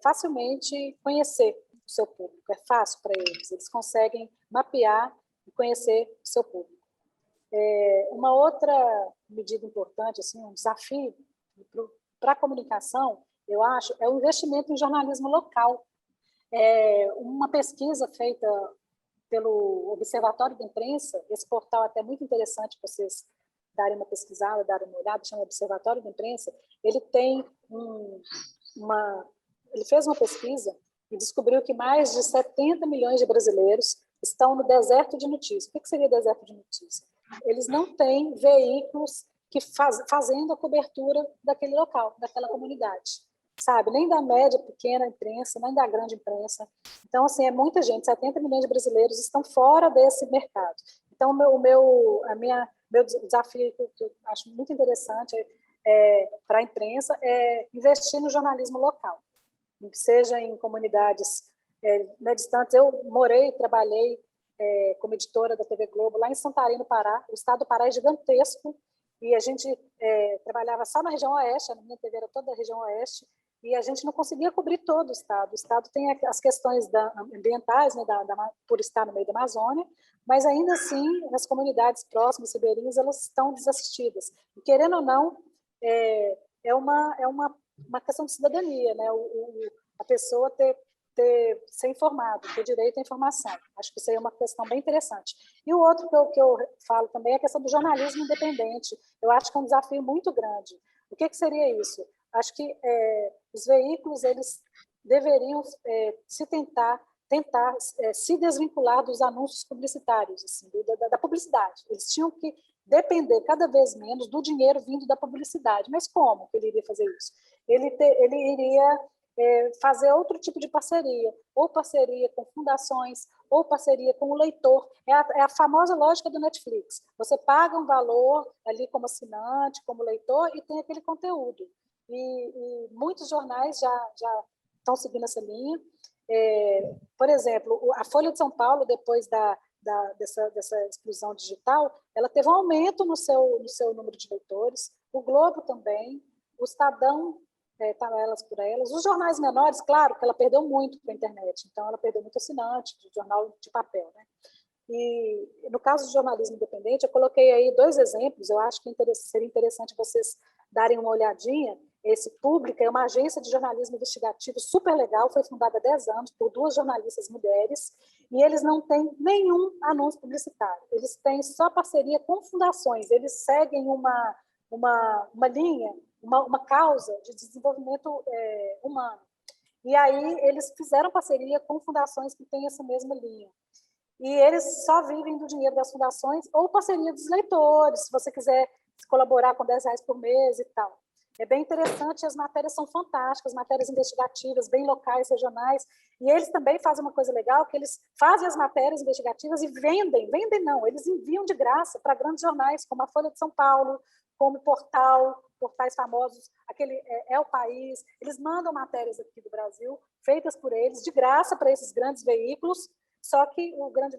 facilmente conhecer o seu público. É fácil para eles. Eles conseguem mapear e conhecer o seu público. Uma outra medida importante, assim, um desafio para a comunicação, eu acho, é o investimento em jornalismo local. Uma pesquisa feita pelo Observatório da Imprensa, esse portal é até muito interessante para vocês darem uma pesquisada, darem uma olhada, chama Observatório da Imprensa. Ele tem ele fez uma pesquisa e descobriu que mais de 70 milhões de brasileiros estão no deserto de notícias. O que seria deserto de notícias? Eles não têm veículos que fazendo a cobertura daquele local, daquela comunidade, sabe? Nem da média, pequena imprensa, nem da grande imprensa. Então, assim, é muita gente, 70 milhões de brasileiros estão fora desse mercado. Então, meu desafio, que eu acho muito interessante para a imprensa, é investir no jornalismo local, seja em comunidades distantes. Eu morei, trabalhei como editora da TV Globo lá em Santarém, no Pará. O estado do Pará é gigantesco e a gente trabalhava só na região oeste, a minha TV era toda da região oeste, e a gente não conseguia cobrir todo o estado. O estado tem as questões ambientais, né, por estar no meio da Amazônia, mas ainda assim as comunidades próximas, ribeirinhas, elas estão desassistidas. E, querendo ou não, é uma questão de cidadania, né? A pessoa ser informado, ter direito à informação. Acho que isso aí é uma questão bem interessante. E o outro que eu falo também é a questão do jornalismo independente. Eu acho que é um desafio muito grande. O que seria isso? Acho que os veículos eles deveriam tentar se desvincular dos anúncios publicitários, assim, da publicidade. Eles tinham que depender cada vez menos do dinheiro vindo da publicidade. Mas como que ele iria fazer isso? Ele iria fazer outro tipo de parceria, ou parceria com fundações, ou parceria com o leitor. É a famosa lógica do Netflix. Você paga um valor ali como assinante, como leitor, e tem aquele conteúdo. E muitos jornais já estão seguindo essa linha. Por exemplo, a Folha de São Paulo, depois dessa exclusão digital, ela teve um aumento no seu número de leitores, o Globo também, o Estadão, tá elas por elas. Os jornais menores, claro, que ela perdeu muito para a internet, então ela perdeu muito assinante de jornal de papel, né? E no caso do jornalismo independente, eu coloquei aí 2 exemplos, eu acho que seria interessante vocês darem uma olhadinha. Esse Pública é uma agência de jornalismo investigativo super legal, foi fundada há 10 anos por 2 jornalistas mulheres, e eles não têm nenhum anúncio publicitário, eles têm só parceria com fundações, eles seguem uma linha, uma causa de desenvolvimento humano. E aí eles fizeram parceria com fundações que têm essa mesma linha. E eles só vivem do dinheiro das fundações ou parceria dos leitores, se você quiser colaborar com R$10 por mês e tal. É bem interessante, as matérias são fantásticas, matérias investigativas, bem locais, regionais, e eles também fazem uma coisa legal, que eles fazem as matérias investigativas e vendem não, eles enviam de graça para grandes jornais, como a Folha de São Paulo, como portais famosos, aquele É o País, eles mandam matérias aqui do Brasil, feitas por eles, de graça para esses grandes veículos, só que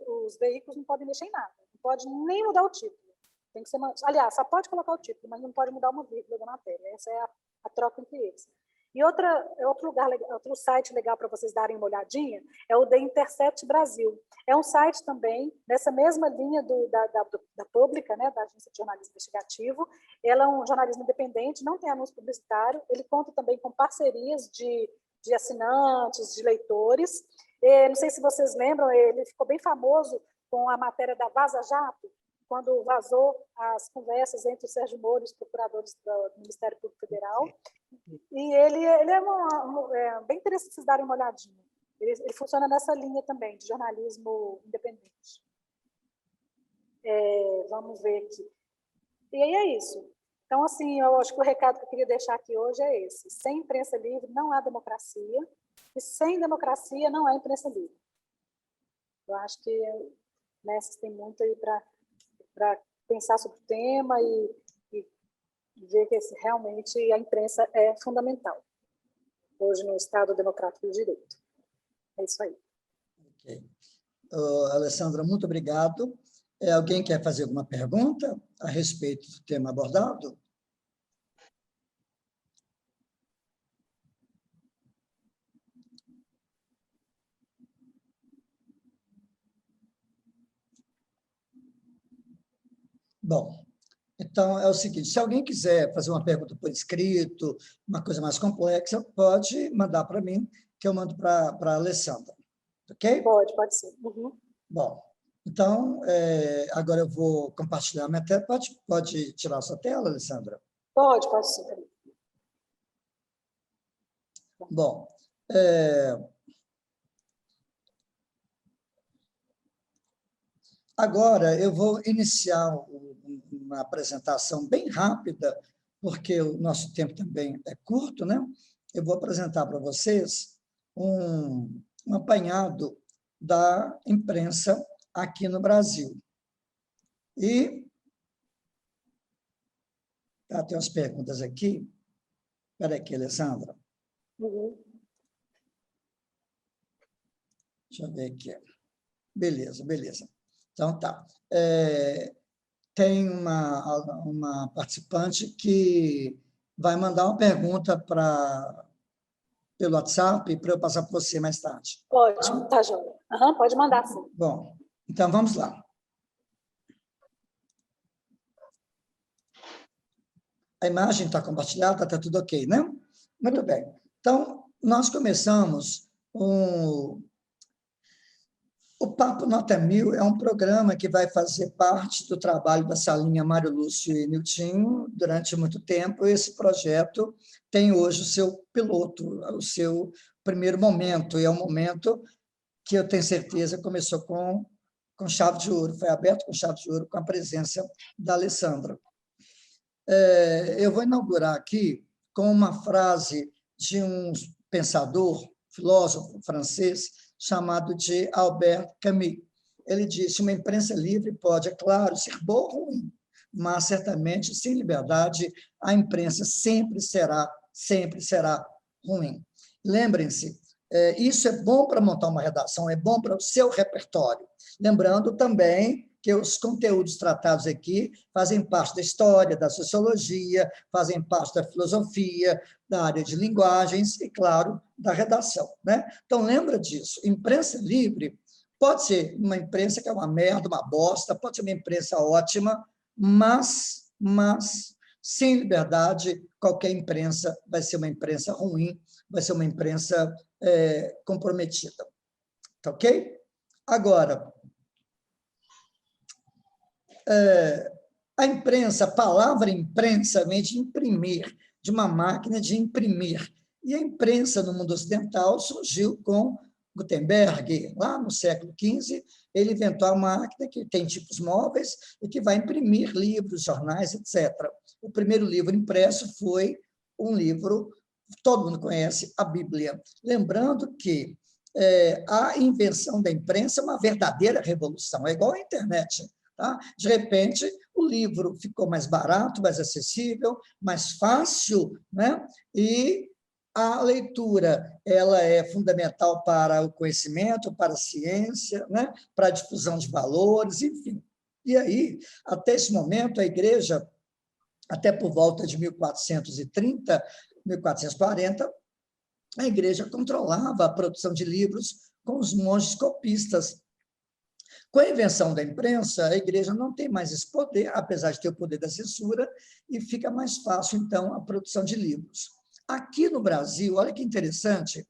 os veículos não podem mexer em nada, não pode nem mudar o título. Tem que ser aliás, só pode colocar o título, mas não pode mudar uma vírgula da matéria. Essa é a troca entre eles. E outro site legal para vocês darem uma olhadinha é o The Intercept Brasil. É um site também, nessa mesma linha da Pública, né, da Agência de Jornalismo Investigativo. Ela é um jornalismo independente, não tem anúncio publicitário. Ele conta também com parcerias de assinantes, de leitores. Não sei se vocês lembram, ele ficou bem famoso com a matéria da Vaza Jato, quando vazou as conversas entre o Sérgio Moro e os procuradores do Ministério Público Federal. E ele é bem interessante vocês darem uma olhadinha. Ele funciona nessa linha também, de jornalismo independente. Vamos ver aqui. E aí é isso. Então, assim, eu acho que o recado que eu queria deixar aqui hoje é esse. Sem imprensa livre não há democracia, e sem democracia não há imprensa livre. Eu acho que vocês têm muito aí para pensar sobre o tema e ver que realmente a imprensa é fundamental. hoje no Estado Democrático de Direito. É isso aí. Ok. Alessandra, muito obrigado. Alguém quer fazer alguma pergunta a respeito do tema abordado? Bom, então é o seguinte, se alguém quiser fazer uma pergunta por escrito, uma coisa mais complexa, pode mandar para mim, que eu mando para a Alessandra, ok? Pode ser. Uhum. Bom, então, agora eu vou compartilhar a minha tela. Pode tirar a sua tela, Alessandra? Pode sim. Bom, agora eu vou iniciar uma apresentação bem rápida, porque o nosso tempo também é curto, né? Eu vou apresentar para vocês um apanhado da imprensa aqui no Brasil. E tem umas perguntas aqui. Espera aqui, Alessandra. Uhum. Deixa eu ver aqui. Beleza. Então, tá. Tem uma participante que vai mandar uma pergunta pelo WhatsApp para eu passar para você mais tarde. Ótimo, tá, Joia. Uhum, pode mandar, sim. Bom, então vamos lá. A imagem está compartilhada, está tudo ok, né? Muito bem. Então, nós começamos o Papo Nota 1000 é um programa que vai fazer parte do trabalho da Salinha Mário Lúcio e Niltinho durante muito tempo. Esse projeto tem hoje o seu piloto, o seu primeiro momento, e é um momento que eu tenho certeza começou com chave de ouro, foi aberto com chave de ouro com a presença da Alessandra. Eu vou inaugurar aqui com uma frase de um pensador, filósofo francês, chamado de Albert Camus. Ele disse: uma imprensa livre pode, é claro, ser boa ou ruim, mas certamente, sem liberdade, a imprensa sempre será ruim. Lembrem-se, isso é bom para montar uma redação, é bom para o seu repertório. Lembrando também que os conteúdos tratados aqui fazem parte da história, da sociologia, fazem parte da filosofia, da área de linguagens e, claro, da redação, né? Então, lembra disso. Imprensa livre pode ser uma imprensa que é uma merda, uma bosta, pode ser uma imprensa ótima, mas sem liberdade, qualquer imprensa vai ser uma imprensa ruim, vai ser uma imprensa comprometida. Tá ok? Agora, a imprensa, a palavra imprensa vem de imprimir, de uma máquina de imprimir. E a imprensa no mundo ocidental surgiu com Gutenberg, lá no século XV, ele inventou a máquina que tem tipos móveis e que vai imprimir livros, jornais, etc. O primeiro livro impresso foi um livro, todo mundo conhece, a Bíblia. Lembrando que a invenção da imprensa é uma verdadeira revolução, é igual à internet. Tá? De repente, o livro ficou mais barato, mais acessível, mais fácil, né? E a leitura ela é fundamental para o conhecimento, para a ciência, né? Para a difusão de valores, enfim. E aí, até esse momento, a igreja, até por volta de 1430, 1440, a igreja controlava a produção de livros com os monges copistas. Com a invenção da imprensa, a igreja não tem mais esse poder, apesar de ter o poder da censura, e fica mais fácil, então, a produção de livros. Aqui no Brasil, olha que interessante,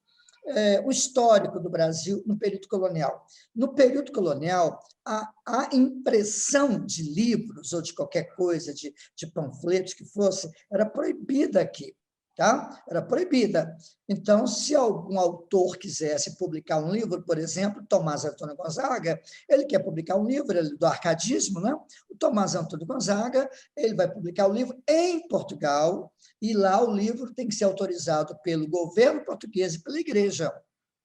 o histórico do Brasil no período colonial. No período colonial, a impressão de livros ou de qualquer coisa, de panfletos que fosse, era proibida aqui. Tá? Era proibida. Então, se algum autor quisesse publicar um livro, por exemplo, Tomás Antônio Gonzaga, ele quer publicar um livro do arcadismo, né? O Tomás Antônio Gonzaga, ele vai publicar o livro em Portugal, e lá o livro tem que ser autorizado pelo governo português e pela igreja.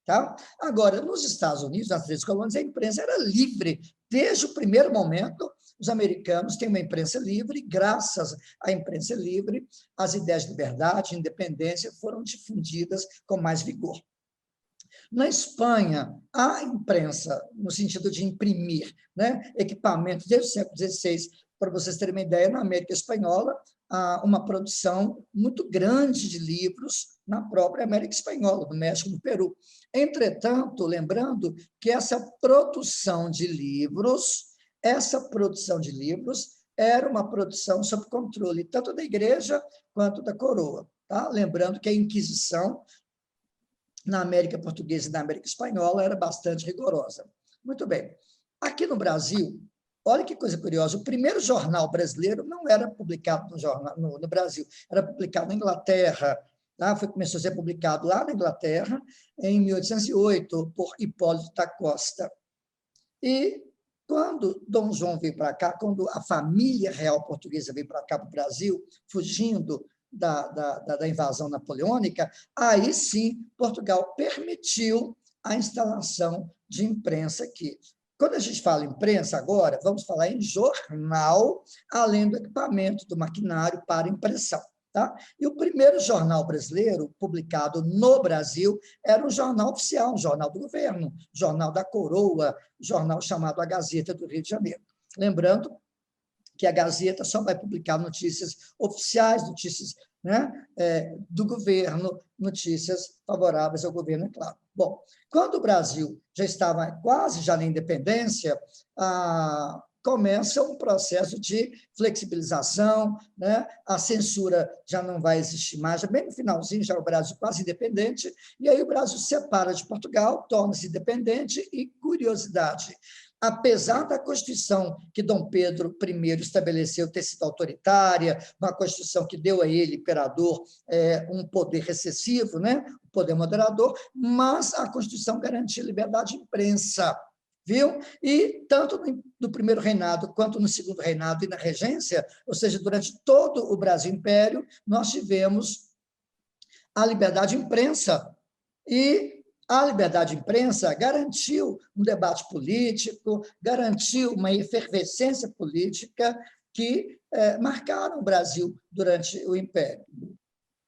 Tá? Agora, nos Estados Unidos, nas três colônias, a imprensa era livre. Desde o primeiro momento, os americanos têm uma imprensa livre, e, graças à imprensa livre, as ideias de liberdade e independência foram difundidas com mais vigor. Na Espanha, a imprensa, no sentido de imprimir, né, equipamentos desde o século XVI, para vocês terem uma ideia, na América Espanhola, há uma produção muito grande de livros na própria América Espanhola, no México, no Peru. Entretanto, lembrando que essa produção de livros era uma produção sob controle tanto da igreja quanto da coroa. Tá? Lembrando que a Inquisição, na América Portuguesa e na América Espanhola, era bastante rigorosa. Muito bem. Aqui no Brasil, olha que coisa curiosa, o primeiro jornal brasileiro não era publicado no Brasil, era publicado na Inglaterra. Tá? Começou a ser publicado lá na Inglaterra, em 1808, por Hipólito da Costa. E quando Dom João veio para cá, quando a família real portuguesa veio para cá, para o Brasil, fugindo da invasão napoleônica, aí sim Portugal permitiu a instalação de imprensa aqui. Quando a gente fala imprensa agora, vamos falar em jornal, além do equipamento, do maquinário para impressão. Tá? E o primeiro jornal brasileiro publicado no Brasil era um jornal oficial, um jornal do governo, jornal da coroa, jornal chamado A Gazeta do Rio de Janeiro. Lembrando que a Gazeta só vai publicar notícias oficiais, notícias, né, do governo, notícias favoráveis ao governo, é claro. Bom, quando o Brasil já estava quase já na independência, começa um processo de flexibilização, né? A censura já não vai existir mais, já bem no finalzinho, já o Brasil quase independente, e aí o Brasil se separa de Portugal, torna-se independente e, curiosidade, apesar da Constituição que Dom Pedro I estabeleceu ter sido autoritária, uma Constituição que deu a ele, imperador, um poder recessivo, né? Um poder moderador, mas a Constituição garantia liberdade de imprensa, viu? E tanto no primeiro reinado quanto no segundo reinado e na regência, ou seja, durante todo o Brasil Império, nós tivemos a liberdade de imprensa. E a liberdade de imprensa garantiu um debate político, garantiu uma efervescência política que marcaram o Brasil durante o Império.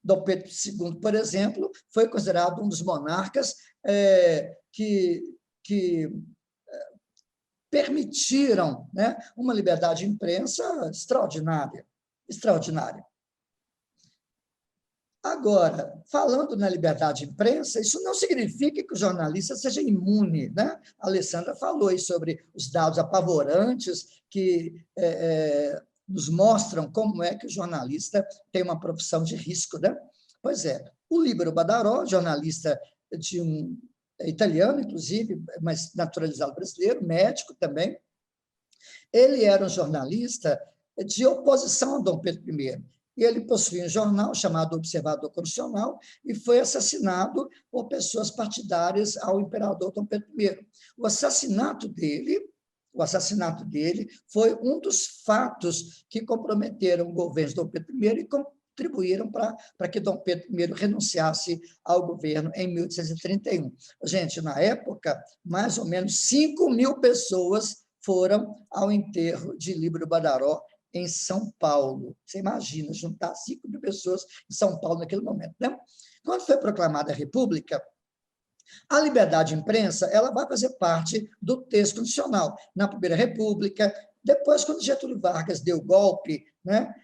Dom Pedro II, por exemplo, foi considerado um dos monarcas que permitiram, né, uma liberdade de imprensa extraordinária. Extraordinária. Agora, falando na liberdade de imprensa, isso não significa que o jornalista seja imune, né? A Alessandra falou aí sobre os dados apavorantes que nos mostram como é que o jornalista tem uma profissão de risco, né? Pois é, o Líbero Badaró, jornalista de italiano, inclusive, mas naturalizado brasileiro, médico também, ele era um jornalista de oposição a Dom Pedro I. E ele possuía um jornal chamado Observador Constitucional e foi assassinado por pessoas partidárias ao imperador Dom Pedro I. O assassinato dele foi um dos fatos que comprometeram o governo de Dom Pedro I e contribuíram para que Dom Pedro I renunciasse ao governo em 1831. Gente, na época, mais ou menos 5.000 pessoas foram ao enterro de Líbero Badaró, em São Paulo. Você imagina, juntar 5.000 pessoas em São Paulo naquele momento. Né? Quando foi proclamada a República, a liberdade de imprensa ela vai fazer parte do texto constitucional. Na Primeira República, depois, quando Getúlio Vargas deu o golpe, né,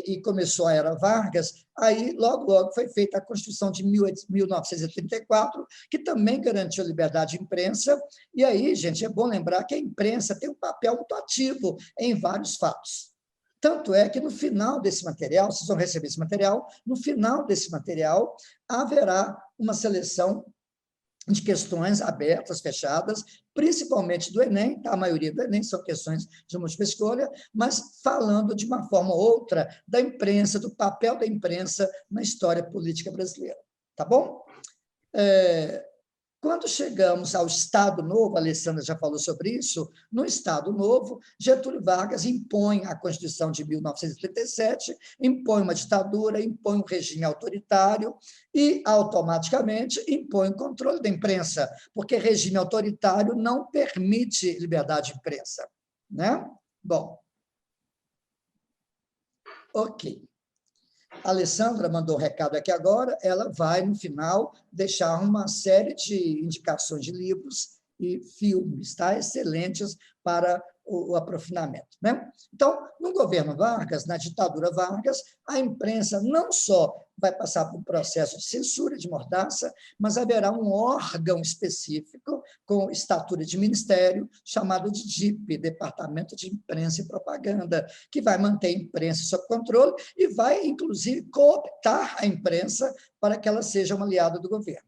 e começou a Era Vargas, aí, logo foi feita a Constituição de 1934, que também garantiu a liberdade de imprensa. E aí, gente, é bom lembrar que a imprensa tem um papel muito ativo em vários fatos. Tanto é que no final desse material, vocês vão receber esse material, no final desse material haverá uma seleção de questões abertas, fechadas, principalmente do Enem, tá? A maioria do Enem são questões de múltipla escolha, mas falando de uma forma ou outra da imprensa, do papel da imprensa na história política brasileira. Tá bom? Quando chegamos ao Estado Novo, a Alessandra já falou sobre isso, no Estado Novo, Getúlio Vargas impõe a Constituição de 1937, impõe uma ditadura, impõe um regime autoritário e, automaticamente, impõe o controle da imprensa, porque regime autoritário não permite liberdade de imprensa. Né? Bom, ok. A Alessandra mandou um recado aqui agora, ela vai, no final, deixar uma série de indicações de livros e filmes, tá? Excelentes para o aprofundamento, né? Então, no governo Vargas, na ditadura Vargas, a imprensa não só vai passar por um processo de censura, de mordaça, mas haverá um órgão específico com estatura de ministério, chamado de DIP, Departamento de Imprensa e Propaganda, que vai manter a imprensa sob controle e vai, inclusive, cooptar a imprensa para que ela seja uma aliada do governo.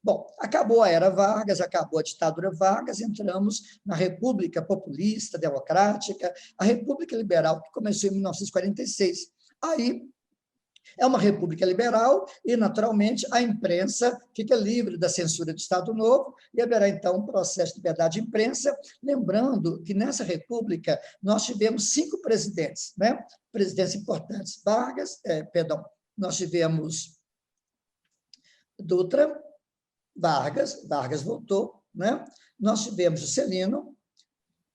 Bom, acabou a era Vargas, acabou a ditadura Vargas, entramos na República Populista, Democrática, a República Liberal, que começou em 1946. Aí, é uma república liberal e, naturalmente, a imprensa fica livre da censura do Estado Novo e haverá, então, um processo de liberdade de imprensa, lembrando que, nessa república, nós tivemos 5 presidentes, né? Presidentes importantes. Nós tivemos Dutra, Vargas voltou, né? Nós tivemos Juscelino,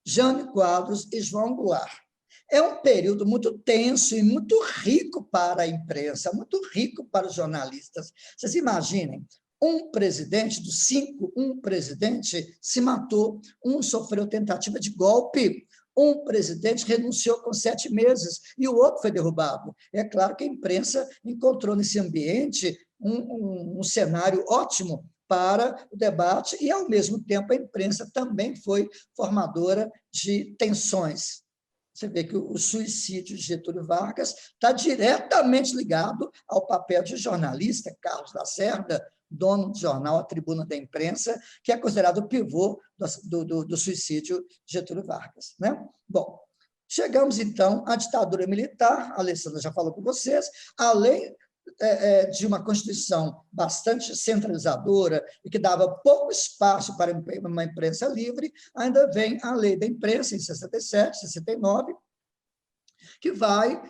Jânio Quadros e João Goulart. É um período muito tenso e muito rico para a imprensa, muito rico para os jornalistas. Vocês imaginem, um presidente dos 5, um presidente se matou, um sofreu tentativa de golpe, um presidente renunciou com 7 meses e o outro foi derrubado. É claro que a imprensa encontrou nesse ambiente um cenário ótimo para o debate e, ao mesmo tempo, a imprensa também foi formadora de tensões. Você vê que o suicídio de Getúlio Vargas está diretamente ligado ao papel de jornalista, Carlos Lacerda, dono do jornal A Tribuna da Imprensa, que é considerado o pivô do suicídio de Getúlio Vargas, né? Bom, chegamos, então, à ditadura militar, a Alessandra já falou com vocês, além de uma Constituição bastante centralizadora e que dava pouco espaço para uma imprensa livre, ainda vem a Lei da Imprensa, em 67, 69, que vai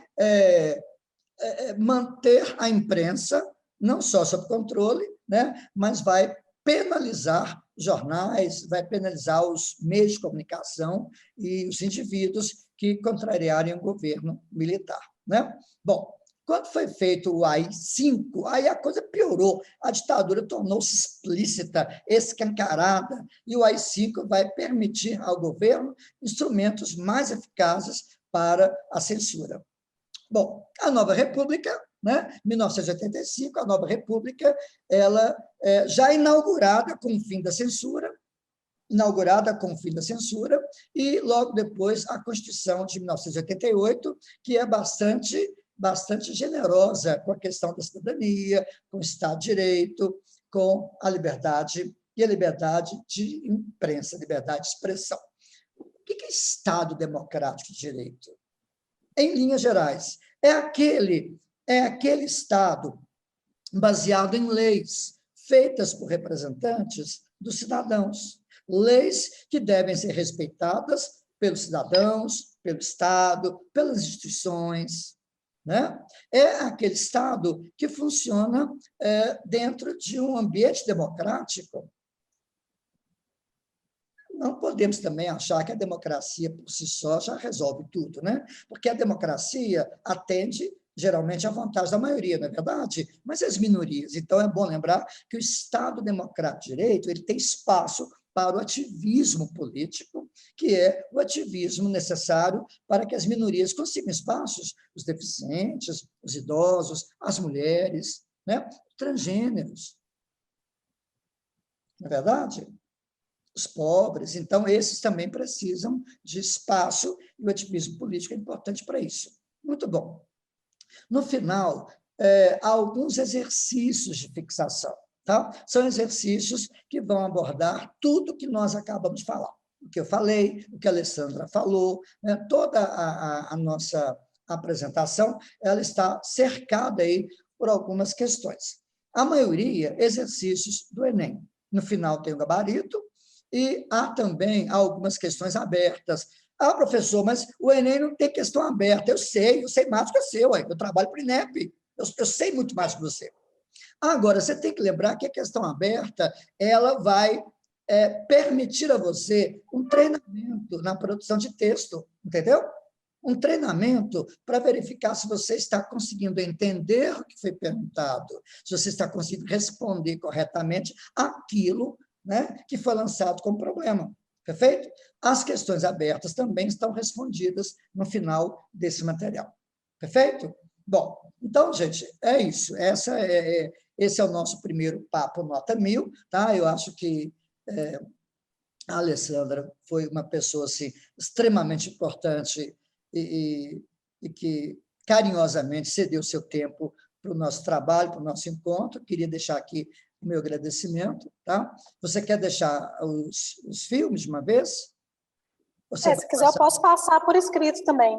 manter a imprensa não só sob controle, né, mas vai penalizar jornais, vai penalizar os meios de comunicação e os indivíduos que contrariarem o governo militar, né? Bom, quando foi feito o AI-5, aí a coisa piorou, a ditadura tornou-se explícita, escancarada, e o AI-5 vai permitir ao governo instrumentos mais eficazes para a censura. Bom, a nova república, né, 1985, a nova república, ela já inaugurada com o fim da censura, e logo depois a Constituição de 1988, que é bastante generosa com a questão da cidadania, com o Estado de Direito, com a liberdade e a liberdade de imprensa, liberdade de expressão. O que é Estado democrático de direito? Em linhas gerais, é aquele Estado baseado em leis feitas por representantes dos cidadãos, leis que devem ser respeitadas pelos cidadãos, pelo Estado, pelas instituições, né? É aquele Estado que funciona dentro de um ambiente democrático. Não podemos também achar que a democracia, por si só, já resolve tudo, né? Porque a democracia atende, geralmente, à vontade da maioria, não é verdade? Mas as minorias. Então, é bom lembrar que o Estado Democrático de Direito ele tem espaço para o ativismo político, que é o ativismo necessário para que as minorias consigam espaços, os deficientes, os idosos, as mulheres, né? Transgêneros. Não é verdade? Os pobres. Então, esses também precisam de espaço e o ativismo político é importante para isso. Muito bom. No final, há alguns exercícios de fixação. Tá? São exercícios que vão abordar tudo que nós acabamos de falar. O que eu falei, o que a Alessandra falou, né? Toda a nossa apresentação ela está cercada aí por algumas questões. A maioria, exercícios do Enem. No final tem o gabarito e há também algumas questões abertas. Ah, professor, mas o Enem não tem questão aberta. Eu sei mais do que você, eu trabalho para o INEP, eu sei muito mais que você. Agora, você tem que lembrar que a questão aberta ela vai permitir a você um treinamento na produção de texto, entendeu? Um treinamento para verificar se você está conseguindo entender o que foi perguntado, se você está conseguindo responder corretamente aquilo, né, que foi lançado como problema. Perfeito? As questões abertas também estão respondidas no final desse material. Perfeito? Bom, então, gente, é isso. Esse é o nosso primeiro papo nota 1000, tá? Eu acho que a Alessandra foi uma pessoa assim, extremamente importante e que carinhosamente cedeu seu tempo para o nosso trabalho, para o nosso encontro. Queria deixar aqui o meu agradecimento. Tá? Você quer deixar os filmes de uma vez? Se quiser, eu posso passar por escrito também.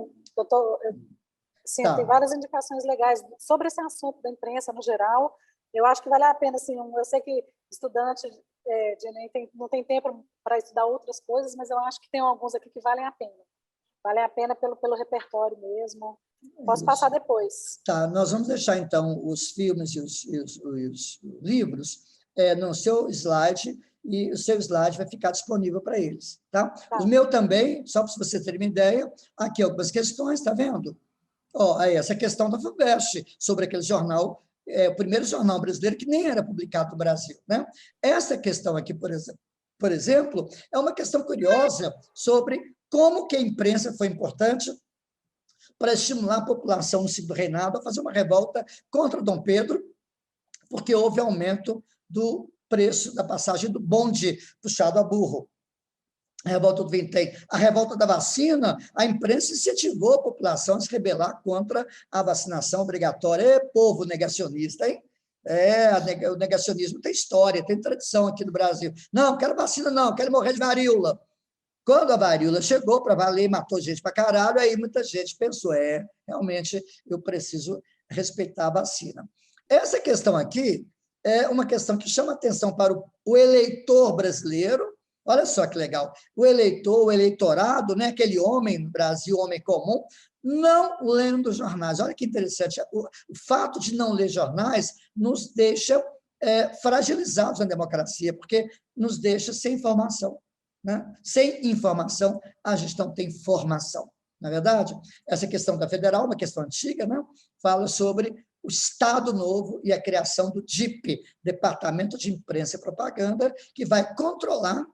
Sim, tá. Tem várias indicações legais sobre esse assunto da imprensa no geral. Eu acho que vale a pena, assim, eu sei que estudante de Enem não tem tempo para estudar outras coisas, mas eu acho que tem alguns aqui que valem a pena. Valem a pena pelo repertório mesmo. Posso passar depois. Tá, nós vamos deixar, então, os filmes e os livros no seu slide, e o seu slide vai ficar disponível para eles. Tá? Tá. O meu também, só para você ter uma ideia, aqui algumas questões, está vendo? Aí, essa questão da FUVEST, sobre aquele jornal, o primeiro jornal brasileiro que nem era publicado no Brasil. Né? Essa questão aqui, por exemplo, é uma questão curiosa sobre como que a imprensa foi importante para estimular a população no segundo reinado a fazer uma revolta contra Dom Pedro, porque houve aumento do preço da passagem do bonde puxado a burro. A revolta do vintém, a revolta da vacina, a imprensa incentivou a população a se rebelar contra a vacinação obrigatória. Povo negacionista, hein? O negacionismo tem história, tem tradição aqui no Brasil. Não, quero vacina, não, quero morrer de varíola. Quando a varíola chegou para valer e matou gente para caralho, aí muita gente pensou, realmente eu preciso respeitar a vacina. Essa questão aqui é uma questão que chama atenção para o eleitor brasileiro. Olha só que legal. O eleitor, o eleitorado, né, aquele homem no Brasil, homem comum, não lendo jornais. Olha que interessante. O fato de não ler jornais nos deixa fragilizados na democracia, porque nos deixa sem informação. Né? Sem informação, a gente não tem formação. Na verdade, essa questão da federal, uma questão antiga, né? Fala sobre o Estado Novo e a criação do DIP, Departamento de Imprensa e Propaganda, que vai controlar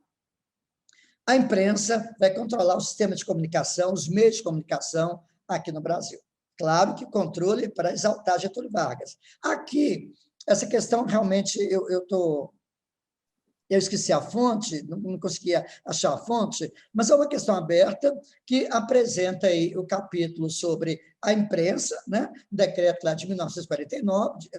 a imprensa, vai controlar o sistema de comunicação, os meios de comunicação aqui no Brasil. Claro que controle para exaltar Getúlio Vargas. Aqui, essa questão realmente eu esqueci a fonte, não conseguia achar a fonte, mas é uma questão aberta que apresenta aí o capítulo sobre a imprensa, né? Decreto lá de 1949,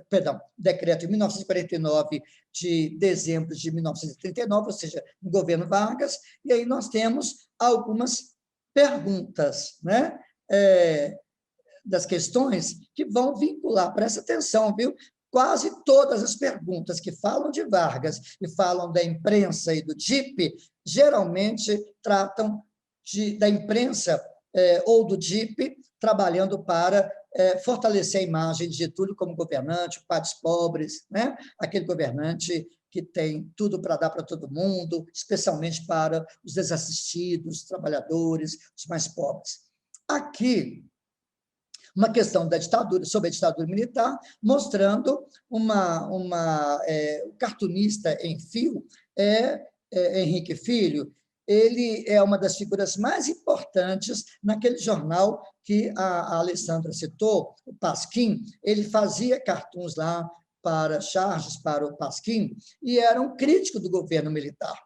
decreto de 1949 de dezembro de 1939, ou seja, no governo Vargas, e aí nós temos algumas perguntas, né? Das questões que vão vincular, presta atenção, viu? Quase todas as perguntas que falam de Vargas e falam da imprensa e do DIP, geralmente tratam da imprensa ou do DIP, trabalhando para fortalecer a imagem de Getúlio como governante, o pai dos pobres, né? Aquele governante que tem tudo para dar para todo mundo, especialmente para os desassistidos, os trabalhadores, os mais pobres. Aqui, uma questão da ditadura, sobre a ditadura militar, mostrando o cartunista em fio, Henrique Filho. Ele é uma das figuras mais importantes naquele jornal que a Alessandra citou, o Pasquim. Ele fazia cartoons lá para charges, para o Pasquim, e era um crítico do governo militar.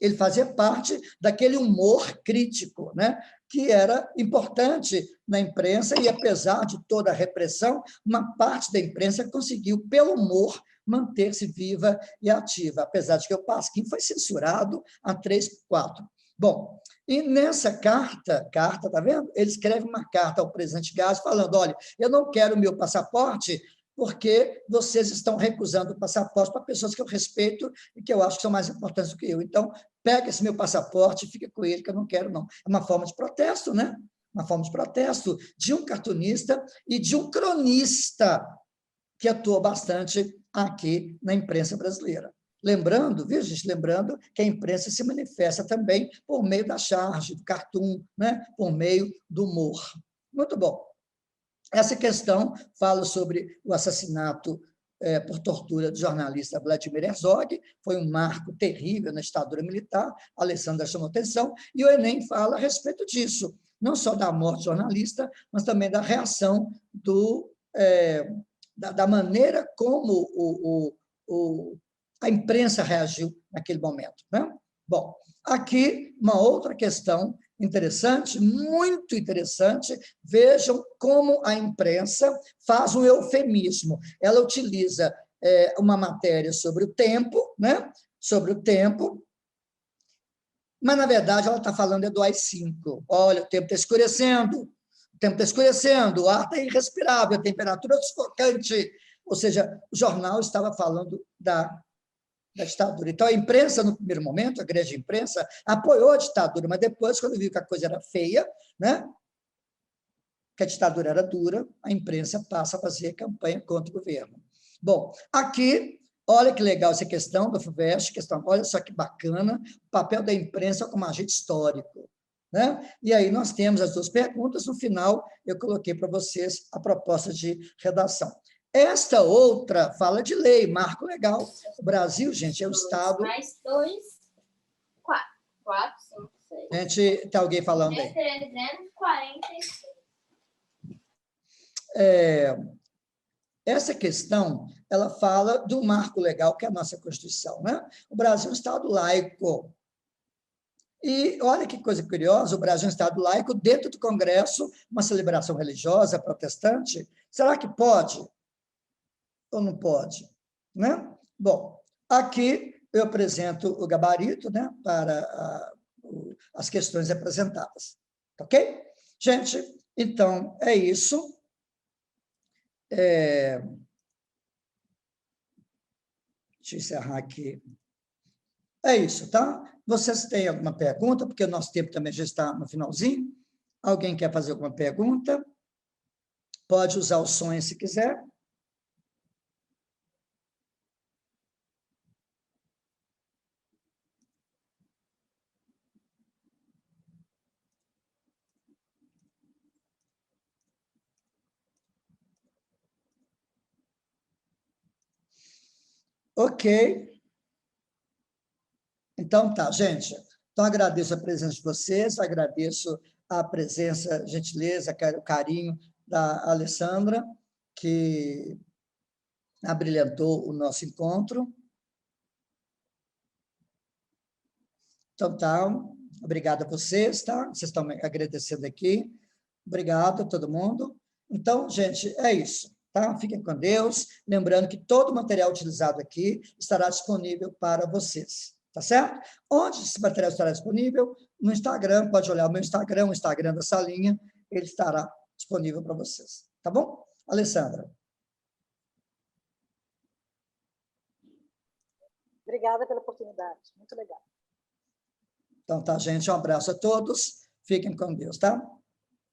Ele fazia parte daquele humor crítico, né? Que era importante na imprensa, e, apesar de toda a repressão, uma parte da imprensa conseguiu, pelo humor, manter-se viva e ativa, apesar de que o Pasquim foi censurado a 3/4. Bom, e nessa carta, tá vendo? Ele escreve uma carta ao presidente Gás falando, olha, eu não quero o meu passaporte porque vocês estão recusando o passaporte para pessoas que eu respeito e que eu acho que são mais importantes do que eu. Então, pega esse meu passaporte e fica com ele, que eu não quero, não. É uma forma de protesto, né? Uma forma de protesto de um cartunista e de um cronista que atua bastante aqui na imprensa brasileira. Lembrando, viu, gente? Lembrando que a imprensa se manifesta também por meio da charge, do cartoon, né? Por meio do humor. Muito bom. Essa questão fala sobre o assassinato por tortura do jornalista Vladimir Herzog, foi um marco terrível na ditadura militar, a Alessandra chamou atenção, e o Enem fala a respeito disso, não só da morte do jornalista, mas também da reação da maneira como a imprensa reagiu naquele momento. Né? Bom, aqui uma outra questão interessante, muito interessante, vejam como a imprensa faz um eufemismo. Ela utiliza uma matéria sobre o tempo, né? Sobre o tempo, mas, na verdade, ela está falando do AI-5. Olha, o tempo está escurecendo, o tempo está escurecendo, o ar está irrespirável, a temperatura é sufocante. Ou seja, o jornal estava falando da ditadura. Então, a imprensa, no primeiro momento, a grande imprensa, apoiou a ditadura, mas depois, quando viu que a coisa era feia, né, que a ditadura era dura, a imprensa passa a fazer campanha contra o governo. Bom, aqui, olha que legal essa questão do FUVEST, olha só que bacana, o papel da imprensa como agente histórico. Né? E aí nós temos as duas perguntas, no final eu coloquei para vocês a proposta de redação. Esta outra fala de lei, marco legal. O Brasil, gente, é o Estado... Mais 2, 4. 4, 5, 6. Gente, tem alguém falando aí? 346. Essa questão, ela fala do marco legal, que é a nossa Constituição. Né? O Brasil é um Estado laico. E olha que coisa curiosa, o Brasil é um Estado laico, dentro do Congresso, uma celebração religiosa protestante. Será que pode? Ou não pode? Né? Bom, aqui eu apresento o gabarito, né, para as questões apresentadas. Ok? Gente, então, é isso. Deixa eu encerrar aqui. É isso, tá? Vocês têm alguma pergunta? Porque o nosso tempo também já está no finalzinho. Alguém quer fazer alguma pergunta? Pode usar o som se quiser. Ok. Então, tá, gente. Então, agradeço a presença de vocês, agradeço a presença, a gentileza, o carinho da Alessandra, que abrilhantou o nosso encontro. Então, tá. Obrigado a vocês, tá? Vocês estão me agradecendo aqui. Obrigado a todo mundo. Então, gente, é isso. Tá? Fiquem com Deus. Lembrando que todo o material utilizado aqui estará disponível para vocês. Tá certo? Onde esse material estará disponível? No Instagram, pode olhar o meu Instagram, o Instagram da Salinha, ele estará disponível para vocês. Tá bom? Alessandra. Obrigada pela oportunidade. Muito legal. Então, tá, gente? Um abraço a todos. Fiquem com Deus, tá?